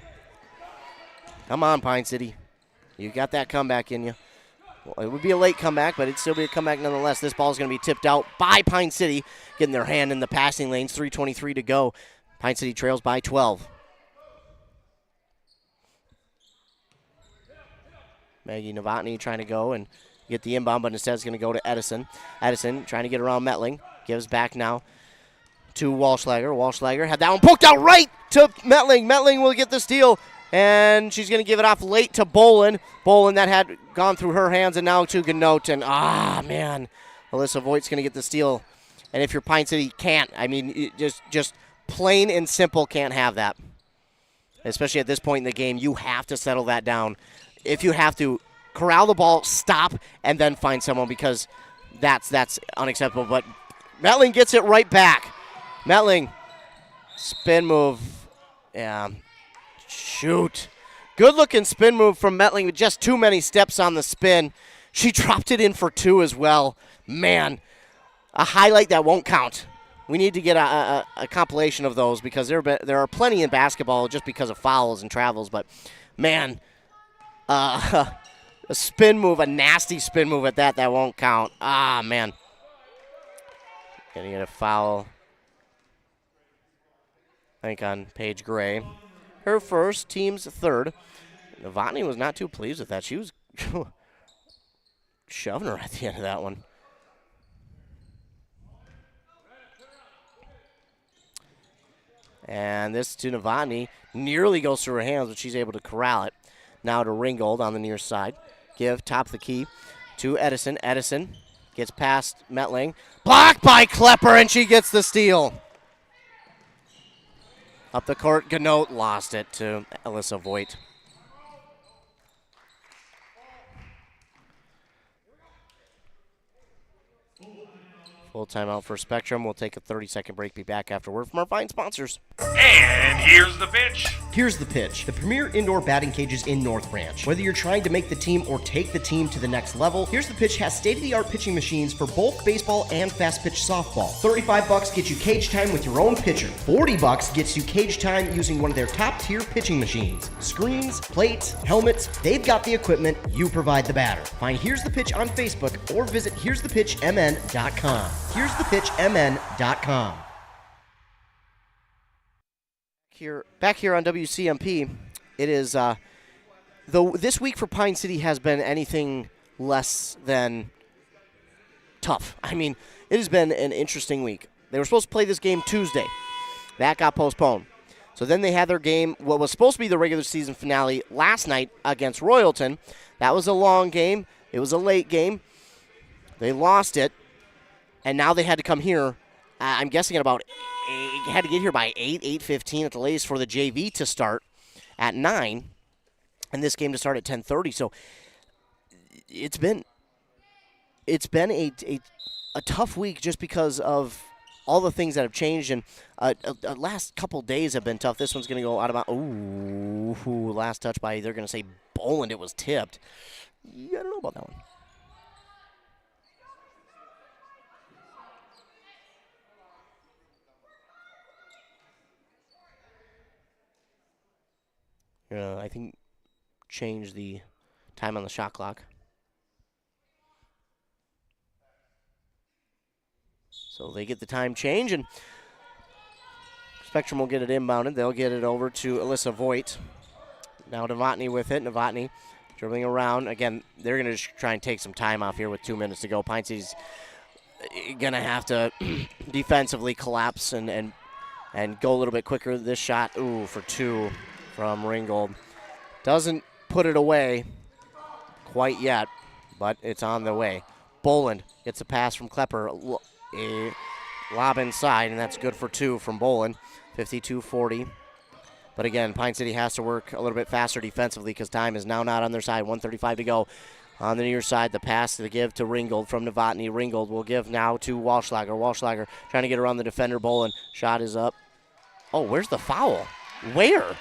Come on, Pine City. You got that comeback in you. Well, it would be a late comeback, but it'd still be a comeback nonetheless. This ball is going to be tipped out by Pine City, getting their hand in the passing lanes. 3:23 to go. Pine City trails by 12. Maggie Novotny trying to go and get the inbound, but instead it's going to go to Edison. Edison trying to get around Metling. Gives back now to Walschlager. Walschlager had that one poked out right to Metling. Metling will get the steal, and she's going to give it off late to Boland. Boland that had gone through her hands, and now to Ganote. And, man, Alyssa Voigt's going to get the steal. And if you're Pine City, can't. I mean, just plain and simple can't have that. Especially at this point in the game, you have to settle that down. If you have to corral the ball, stop, and then find someone because that's unacceptable. But Metling gets it right back. Metling Spin move. Yeah. Shoot. Good-looking spin move from Metling with just too many steps on the spin. She dropped it in for 2 as well. Man, a highlight that won't count. We need to get a compilation of those because there are plenty in basketball just because of fouls and travels. But, man, a spin move, a nasty spin move at that won't count. Ah, man. Gonna get a foul, I think, on Paige Gray. Her first, team's third. Novotny was not too pleased with that. She was shoving her at the end of that one. And this to Novotny. Nearly goes through her hands, but she's able to corral it. Now to Ringgold on the near side. Give top of the key to Edison. Edison gets past Metling. Blocked by Klepper, and she gets the steal. Up the court, Ganote lost it to Alyssa Voigt. Full timeout for Spectrum. We'll take a 30-second break. Be back after word from our fine sponsors. And here's the pitch. Here's the pitch. The premier indoor batting cages in North Branch. Whether you're trying to make the team or take the team to the next level, Here's the Pitch has state-of-the-art pitching machines for both baseball and fast-pitch softball. $35 gets you cage time with your own pitcher. $40 gets you cage time using one of their top-tier pitching machines. Screens, plates, helmets, they've got the equipment, you provide the batter. Find Here's the Pitch on Facebook or visit here'sthepitchmn.com. here'sthepitchmn.com. Back here on WCMP, it is this week for Pine City has been anything less than tough. I mean, it has been an interesting week. They were supposed to play this game Tuesday. That got postponed. So then they had their game, what was supposed to be the regular season finale, last night against Royalton. That was a long game. It was a late game. They lost it, and now they had to come here. I'm guessing at about had to get here by 8:15 at the latest for the JV to start at 9, and this game to start at 10:30. So it's been a tough week just because of all the things that have changed, and last couple days have been tough. This one's going to go out of my last touch by, they're going to say Boland. It was tipped. Yeah, I don't know about that one. I think change the time on the shot clock. So they get the time change, and Spectrum will get it inbounded. They'll get it over to Alyssa Voigt. Now Novotny with it. Novotny dribbling around. Again, they're going to try and take some time off here with 2 minutes to go. Pine City's going to have to defensively collapse and go a little bit quicker. This shot, for 2 from Ringgold. Doesn't put it away quite yet, but it's on the way. Boland gets a pass from Klepper. A lob inside, and that's good for 2 from Boland. 52-40. But again, Pine City has to work a little bit faster defensively because time is now not on their side. 1:35 to go. On the near side, the pass to give to Ringgold from Novotny. Ringgold will give now to Walschlager. Walschlager trying to get around the defender. Boland. Shot is up. Oh, where's the foul? Where?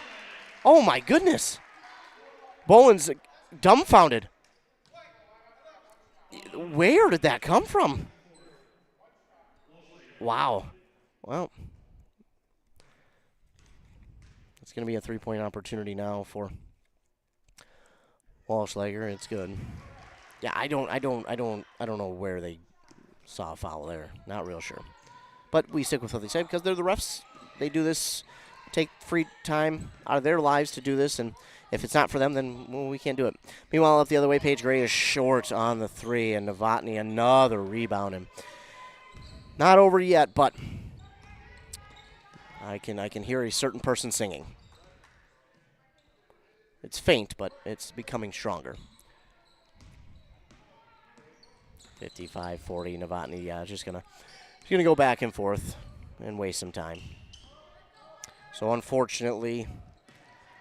Oh, my goodness. Boland's dumbfounded. Where did that come from? Wow. Well, it's going to be a 3-point opportunity now for Walschlager. It's good. Yeah, I don't know where they saw a foul there. Not real sure. But we stick with what they say because they're the refs. They do this, take free time out of their lives to do this, and if it's not for them, then we can't do it. Meanwhile, up the other way, Paige Gray is short on the 3, and Novotny another rebound. And not over yet, but I can hear a certain person singing. It's faint, but it's becoming stronger. 55-40, Novotny, just gonna go back and forth and waste some time. So unfortunately,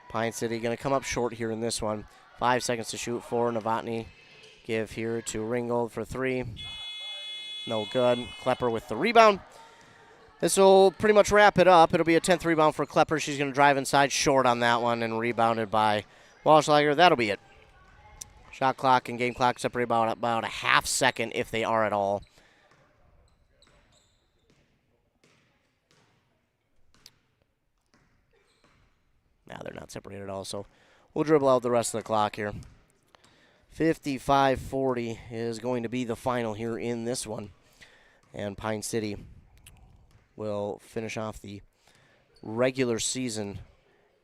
Pine City going to come up short here in this one. 5 seconds to shoot for Novotny. Give here to Ringgold for 3. No good. Klepper with the rebound. This will pretty much wrap it up. It'll be a 10th rebound for Klepper. She's going to drive inside short on that one and rebounded by Walschlager. That'll be it. Shot clock and game clock separate about a half second if they are at all. Now they're not separated at all, so we'll dribble out the rest of the clock here. 55-40 is going to be the final here in this one. And Pine City will finish off the regular season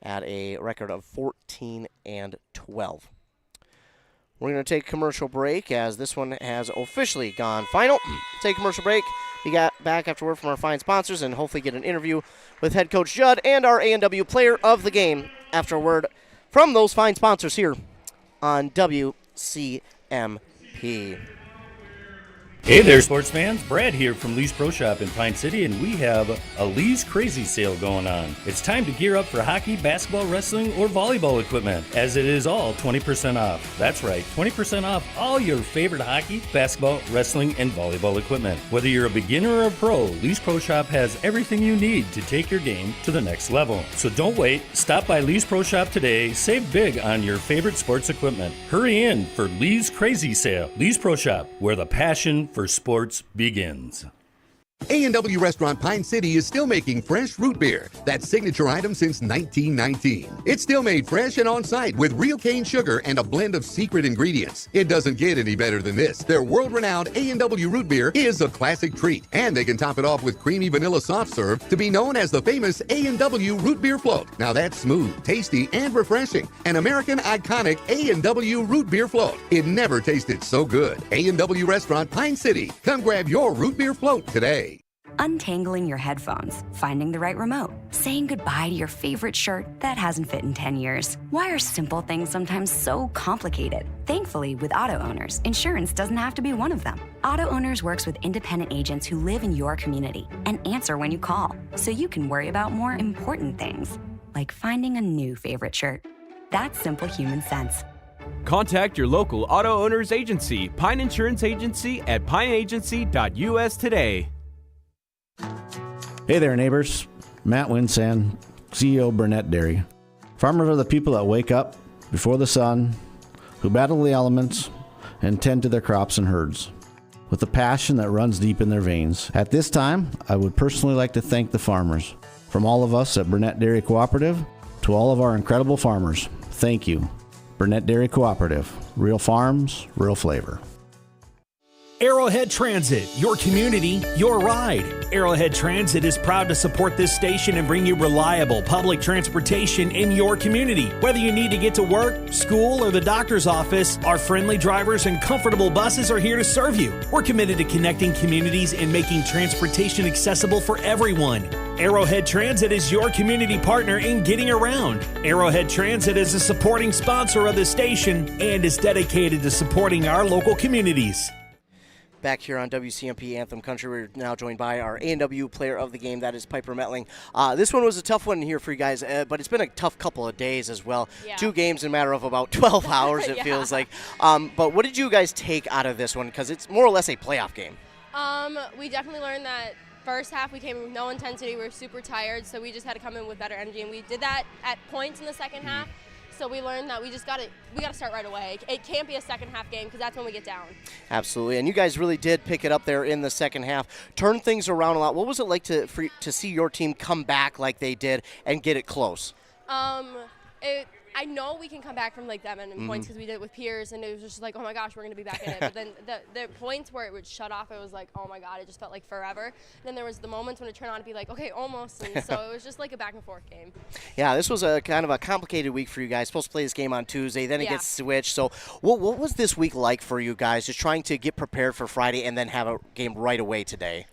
at a record of 14-12. We're going to take a commercial break as this one has officially gone final. Take a commercial break. We got back after word from our fine sponsors and hopefully get an interview with head coach Judd and our A&W player of the game after a word from those fine sponsors here on WCMP. Hey there, sports fans. Brad here from Lee's Pro Shop in Pine City, and we have a Lee's Crazy Sale going on. It's time to gear up for hockey, basketball, wrestling, or volleyball equipment, as it is all 20% off. That's right, 20% off all your favorite hockey, basketball, wrestling, and volleyball equipment. Whether you're a beginner or a pro, Lee's Pro Shop has everything you need to take your game to the next level. So don't wait. Stop by Lee's Pro Shop today. Save big on your favorite sports equipment. Hurry in for Lee's Crazy Sale. Lee's Pro Shop, where the passion for sports begins. A&W Restaurant Pine City is still making fresh root beer, that signature item since 1919. It's still made fresh and on-site with real cane sugar and a blend of secret ingredients. It doesn't get any better than this. Their world-renowned A&W root beer is a classic treat, and they can top it off with creamy vanilla soft serve to be known as the famous A&W root beer float. Now that's smooth, tasty, and refreshing. An American iconic A&W root beer float. It never tasted so good. A&W Restaurant Pine City. Come grab your root beer float today. Untangling your headphones, finding the right remote, saying goodbye to your favorite shirt that hasn't fit in 10 years. Why are simple things sometimes so complicated? Thankfully, with Auto Owners, insurance doesn't have to be one of them. Auto Owners works with independent agents who live in your community and answer when you call, so you can worry about more important things, like finding a new favorite shirt. That's simple human sense. Contact your local Auto Owners Agency, Pine Insurance Agency at pineagency.us today. Hey there, neighbors. Matt Winsand, CEO Burnett Dairy. Farmers are the people that wake up before the sun, who battle the elements, and tend to their crops and herds with a passion that runs deep in their veins. At this time, I would personally like to thank the farmers. From all of us at Burnett Dairy Cooperative to all of our incredible farmers, thank you. Burnett Dairy Cooperative. Real farms, real flavor. Arrowhead Transit, your community, your ride. Arrowhead Transit is proud to support this station and bring you reliable public transportation in your community. Whether you need to get to work, school, or the doctor's office, our friendly drivers and comfortable buses are here to serve you. We're committed to connecting communities and making transportation accessible for everyone. Arrowhead Transit is your community partner in getting around. Arrowhead Transit is a supporting sponsor of the station and is dedicated to supporting our local communities. Back here on WCMP Anthem Country, we're now joined by our A&W player of the game, that is Piper Metling. This one was a tough one here for you guys, but it's been a tough couple of days as well. Yeah. 2 games in a matter of about 12 hours, it Yeah. feels like. But what did you guys take out of this one? Because it's more or less a playoff game. We definitely learned that first half we came with no intensity. We were super tired, so we just had to come in with better energy, and we did that at points in the second half. So we learned that we got to start right away. It can't be a second half game because that's when we get down. Absolutely, and you guys really did pick it up there in the second half, turn things around a lot. What was it like to see your team come back like they did and get it close? I know we can come back from like them and points because we did it with Piers, and it was just like, oh my gosh, we're going to be back in it. But then the points where it would shut off, it was like, oh my God, it just felt like forever. And then there was the moments when it turned on to be like, okay, almost. And so it was just like a back and forth game. Yeah, this was a kind of a complicated week for you guys. Supposed to play this game on Tuesday, then it gets switched. So what was this week like for you guys, just trying to get prepared for Friday and then have a game right away today?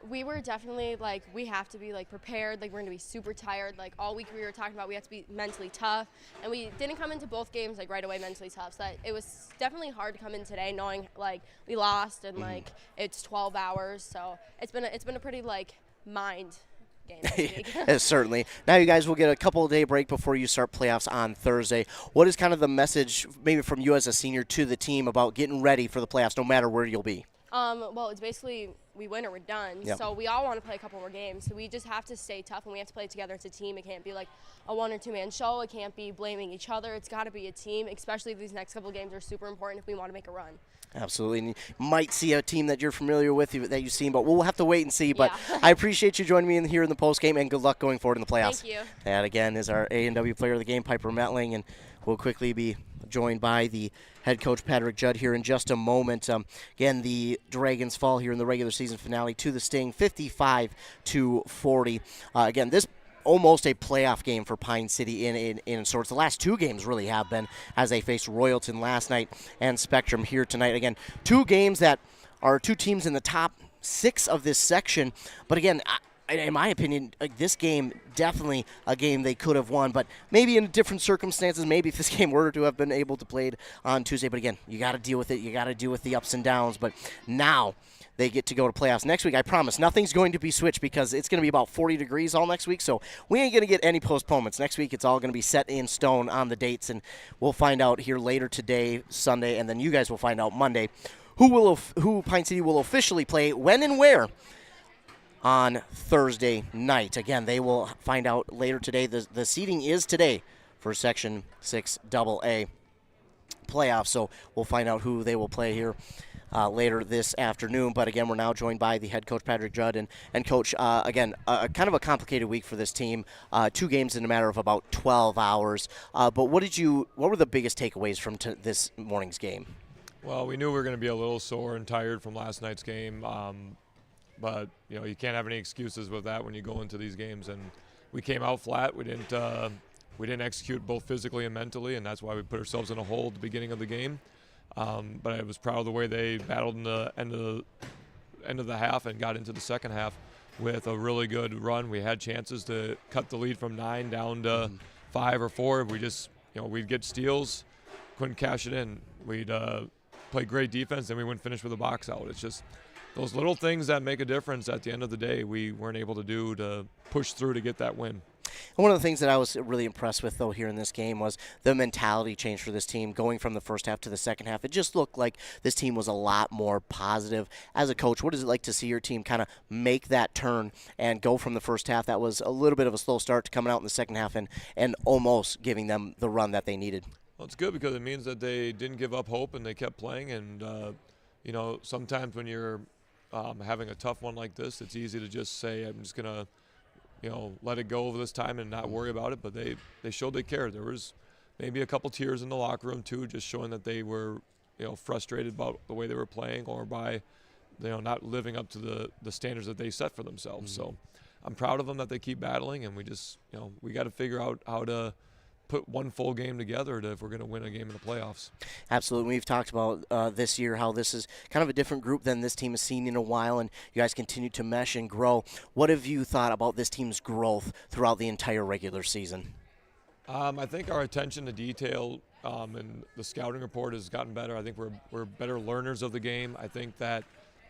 We were definitely like, we have to be like prepared. Like we're gonna be super tired. Like all week we were talking about we have to be mentally tough, and we didn't come into both games like right away mentally tough. So it was definitely hard to come in today knowing like we lost and like it's 12 hours. So it's been a pretty like mind game this week. Certainly. Now you guys will get a couple of day break before you start playoffs on Thursday. What is kind of the message maybe from you as a senior to the team about getting ready for the playoffs no matter where you'll be? Well, it's basically we win or we're done. Yep. So we all want to play a couple more games. So we just have to stay tough, and we have to play together as a team. It can't be like a 1 or 2 man show. It can't be blaming each other. It's got to be a team, especially these next couple games are super important if we want to make a run. Absolutely. And you might see a team that you're familiar with that you've seen, but we'll have to wait and see. But Yeah. I appreciate you joining me here in the postgame, and good luck going forward in the playoffs. Thank you. That, again, is our A&W player of the game, Piper Metling, and we'll quickly be joined by the head coach, Patrick Judd, here in just a moment. Again, the Dragons fall here in the regular season finale to the Sting, 55-40. Again, this almost a playoff game for Pine City in sorts. The last 2 games really have been, as they faced Royalton last night and Spectrum here tonight. Again, 2 games that are 2 teams in the top 6 of this section. But again, in my opinion, this game, definitely a game they could have won, but maybe in different circumstances, maybe if this game were to have been able to played on Tuesday. But again, you got to deal with it. You got to deal with the ups and downs. But now they get to go to playoffs. Next week, I promise, nothing's going to be switched because it's going to be about 40 degrees all next week, so we ain't going to get any postponements. Next week, it's all going to be set in stone on the dates, and we'll find out here later today, Sunday, and then you guys will find out Monday who Pine City will officially play, when and where, on Thursday night. Again, they will find out later today. The seeding is today for Section 6 AA playoffs, so we'll find out who they will play here later this afternoon. But again, we're now joined by the head coach, Patrick Judd, and coach, again, kind of a complicated week for this team. 2 games in a matter of about 12 hours. But what were the biggest takeaways from this morning's game? Well, we knew we were going to be a little sore and tired from last night's game. But, you can't have any excuses with that when you go into these games. And we came out flat. We didn't execute both physically and mentally, and that's why we put ourselves in a hole at the beginning of the game. But I was proud of the way they battled in the end of the half and got into the second half with a really good run. We had chances to cut the lead from 9 down to 5 or 4. We just, we'd get steals, couldn't cash it in. We'd play great defense, and we wouldn't finish with a box out. It's just those little things that make a difference at the end of the day we weren't able to do to push through to get that win. And one of the things that I was really impressed with, though, here in this game was the mentality change for this team going from the first half to the second half. It just looked like this team was a lot more positive. As a coach, what is it like to see your team kind of make that turn and go from the first half that was a little bit of a slow start to coming out in the second half and almost giving them the run that they needed? Well, it's good because it means that they didn't give up hope and they kept playing. And, sometimes when you're having a tough one like this, it's easy to just say, I'm just going to, let it go over this time and not worry about it. But they showed they cared. There was maybe a couple tears in the locker room, too, just showing that they were, frustrated about the way they were playing or by, not living up to the standards that they set for themselves. So I'm proud of them that they keep battling, and we just, we got to figure out how to put one full game together if we're going to win a game in the playoffs. Absolutely. We've talked about this year how this is kind of a different group than this team has seen in a while, and you guys continue to mesh and grow. What have you thought about this team's growth throughout the entire regular season? I think our attention to detail and the scouting report has gotten better. I think we're better learners of the game. I think that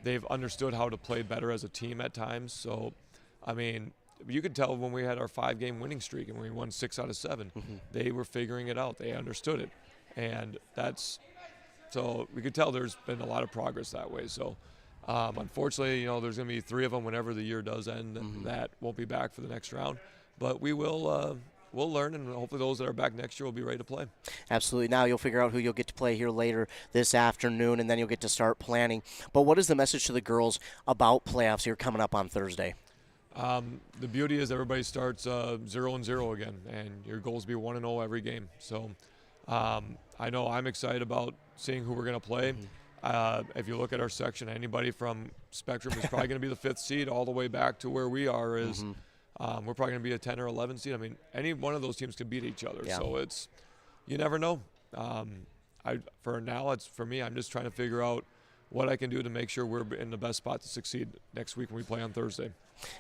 they've understood how to play better as a team at times. So, you could tell when we had our 5-game winning streak and we won 6 out of 7, they were figuring it out. They understood it. And so we could tell there's been a lot of progress that way. So unfortunately, there's going to be 3 of them whenever the year does end that won't be back for the next round. But we will, we'll learn, and hopefully those that are back next year will be ready to play. Absolutely. Now you'll figure out who you'll get to play here later this afternoon, and then you'll get to start planning. But what is the message to the girls about playoffs here coming up on Thursday? The beauty is everybody starts 0-0 again, and your goal is to be 1-0 every game. So I know I'm excited about seeing who we're going to play. If you look at our section, anybody from Spectrum is probably going to be the 5th seed all the way back to where we are is we're probably going to be a 10 or 11 seed. Any one of those teams can beat each other. Yeah. So you never know. For now, for me, I'm just trying to figure out what I can do to make sure we're in the best spot to succeed next week when we play on Thursday.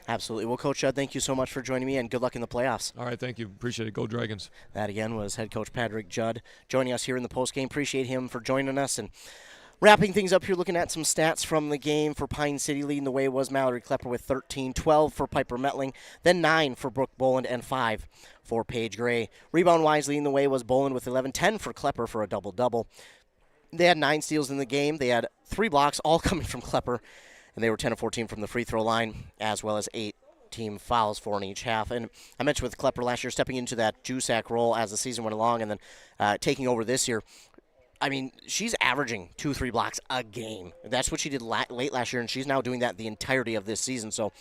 Absolutely. Well, Coach Judd, thank you so much for joining me, and good luck in the playoffs. All right, thank you. Appreciate it. Go Dragons. That, again, was head coach Patrick Judd joining us here in the postgame. Appreciate him for joining us. And wrapping things up here, looking at some stats from the game for Pine City. Leading the way was Mallory Klepper with 13, 12 for Piper Metling, then 9 for Brooke Boland, and 5 for Paige Gray. Rebound-wise, leading the way was Boland with 11, 10 for Klepper for a double-double. They had 9 steals in the game. They had 3 blocks, all coming from Klepper. and they were 10 of 14 from the free throw line, as well as 8 team fouls, 4 in each half. And I mentioned with Klepper last year, stepping into that Jusac role as the season went along, and then taking over this year. I mean, she's averaging 2-3 blocks a game. That's what she did late last year, and she's now doing that the entirety of this season. So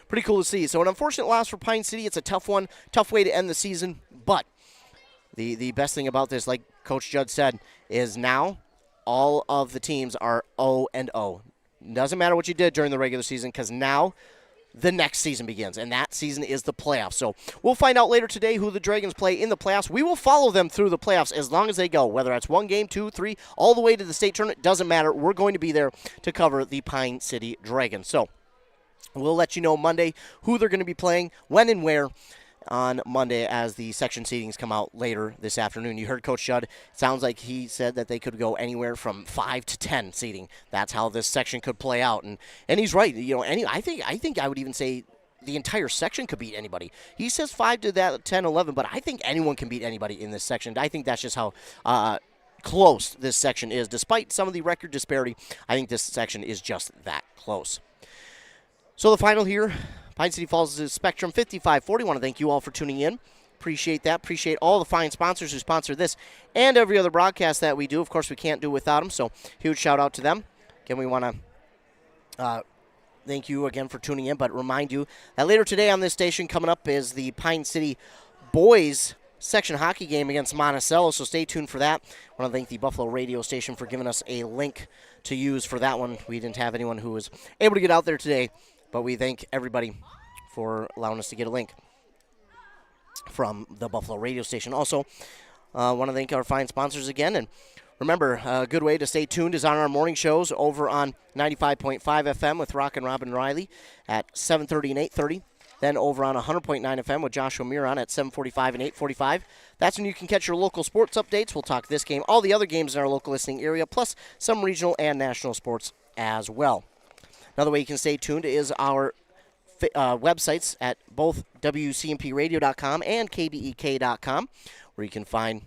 pretty cool to see. So an unfortunate loss for Pine City. It's a tough one, tough way to end the season. But the best thing about this, like Coach Judd said, is now all of the teams are 0-0. Doesn't matter what you did during the regular season, because now the next season begins, and that season is the playoffs. So we'll find out later today who the Dragons play in the playoffs. We will follow them through the playoffs as long as they go, whether that's 1 game, 2, 3, all the way to the state tournament. Doesn't matter. We're going to be there to cover the Pine City Dragons. So we'll let you know Monday who they're going to be playing, when and where on Monday as the section seedings come out later this afternoon. You heard Coach Judd. It sounds like he said that they could go anywhere from 5 to 10 seeding. That's how this section could play out. And he's right. You know, I think I would even say the entire section could beat anybody. He says 5 to that 10, 11, but I think anyone can beat anybody in this section. I think that's just how close this section is. Despite some of the record disparity, I think this section is just that close. So the final here, Pine City falls to Spectrum 55-40. I want to thank you all for tuning in. Appreciate that. Appreciate all the fine sponsors who sponsor this and every other broadcast that we do. Of course, we can't do without them, so huge shout out to them. Again, we want to thank you again for tuning in, but remind you that later today on this station coming up is the Pine City boys section hockey game against Monticello, so stay tuned for that. I want to thank the Buffalo radio station for giving us a link to use for that one. We didn't have anyone who was able to get out there today, but we thank everybody for allowing us to get a link from the Buffalo radio station. Also, want to thank our fine sponsors again. And remember, a good way to stay tuned is on our morning shows over on 95.5 FM with Rock and Robin Riley at 7:30 and 8:30. Then over on 100.9 FM with Joshua Miron at 7:45 and 8:45. That's when you can catch your local sports updates. We'll talk this game, all the other games in our local listening area, plus some regional and national sports as well. Another way you can stay tuned is our websites at both WCMPradio.com and KBEK.com, where you can find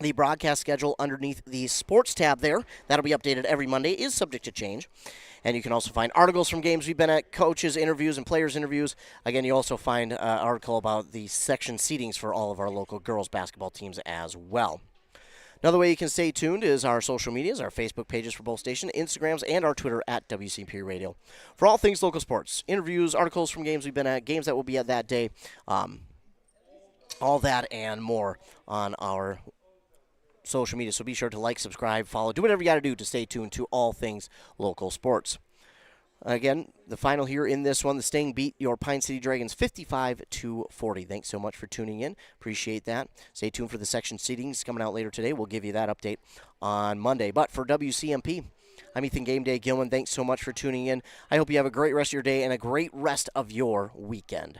the broadcast schedule underneath the sports tab there. That'll be updated every Monday, is subject to change. And you can also find articles from games we've been at, coaches' interviews and players' interviews. Again, you also find an article about the section seedings for all of our local girls basketball teams as well. Another way you can stay tuned is our social medias, our Facebook pages for both stations, Instagrams, and our Twitter at WCMP Radio. For all things local sports, interviews, articles from games we've been at, games that will be at that day, all that and more on our social media. So be sure to like, subscribe, follow, do whatever you got to do to stay tuned to all things local sports. Again, the final here in this one, the Sting beat your Pine City Dragons 55-40. Thanks so much for tuning in. Appreciate that. Stay tuned for the section seedings coming out later today. We'll give you that update on Monday. But for WCMP, I'm Ethan Game Day Gilman. Thanks so much for tuning in. I hope you have a great rest of your day and a great rest of your weekend.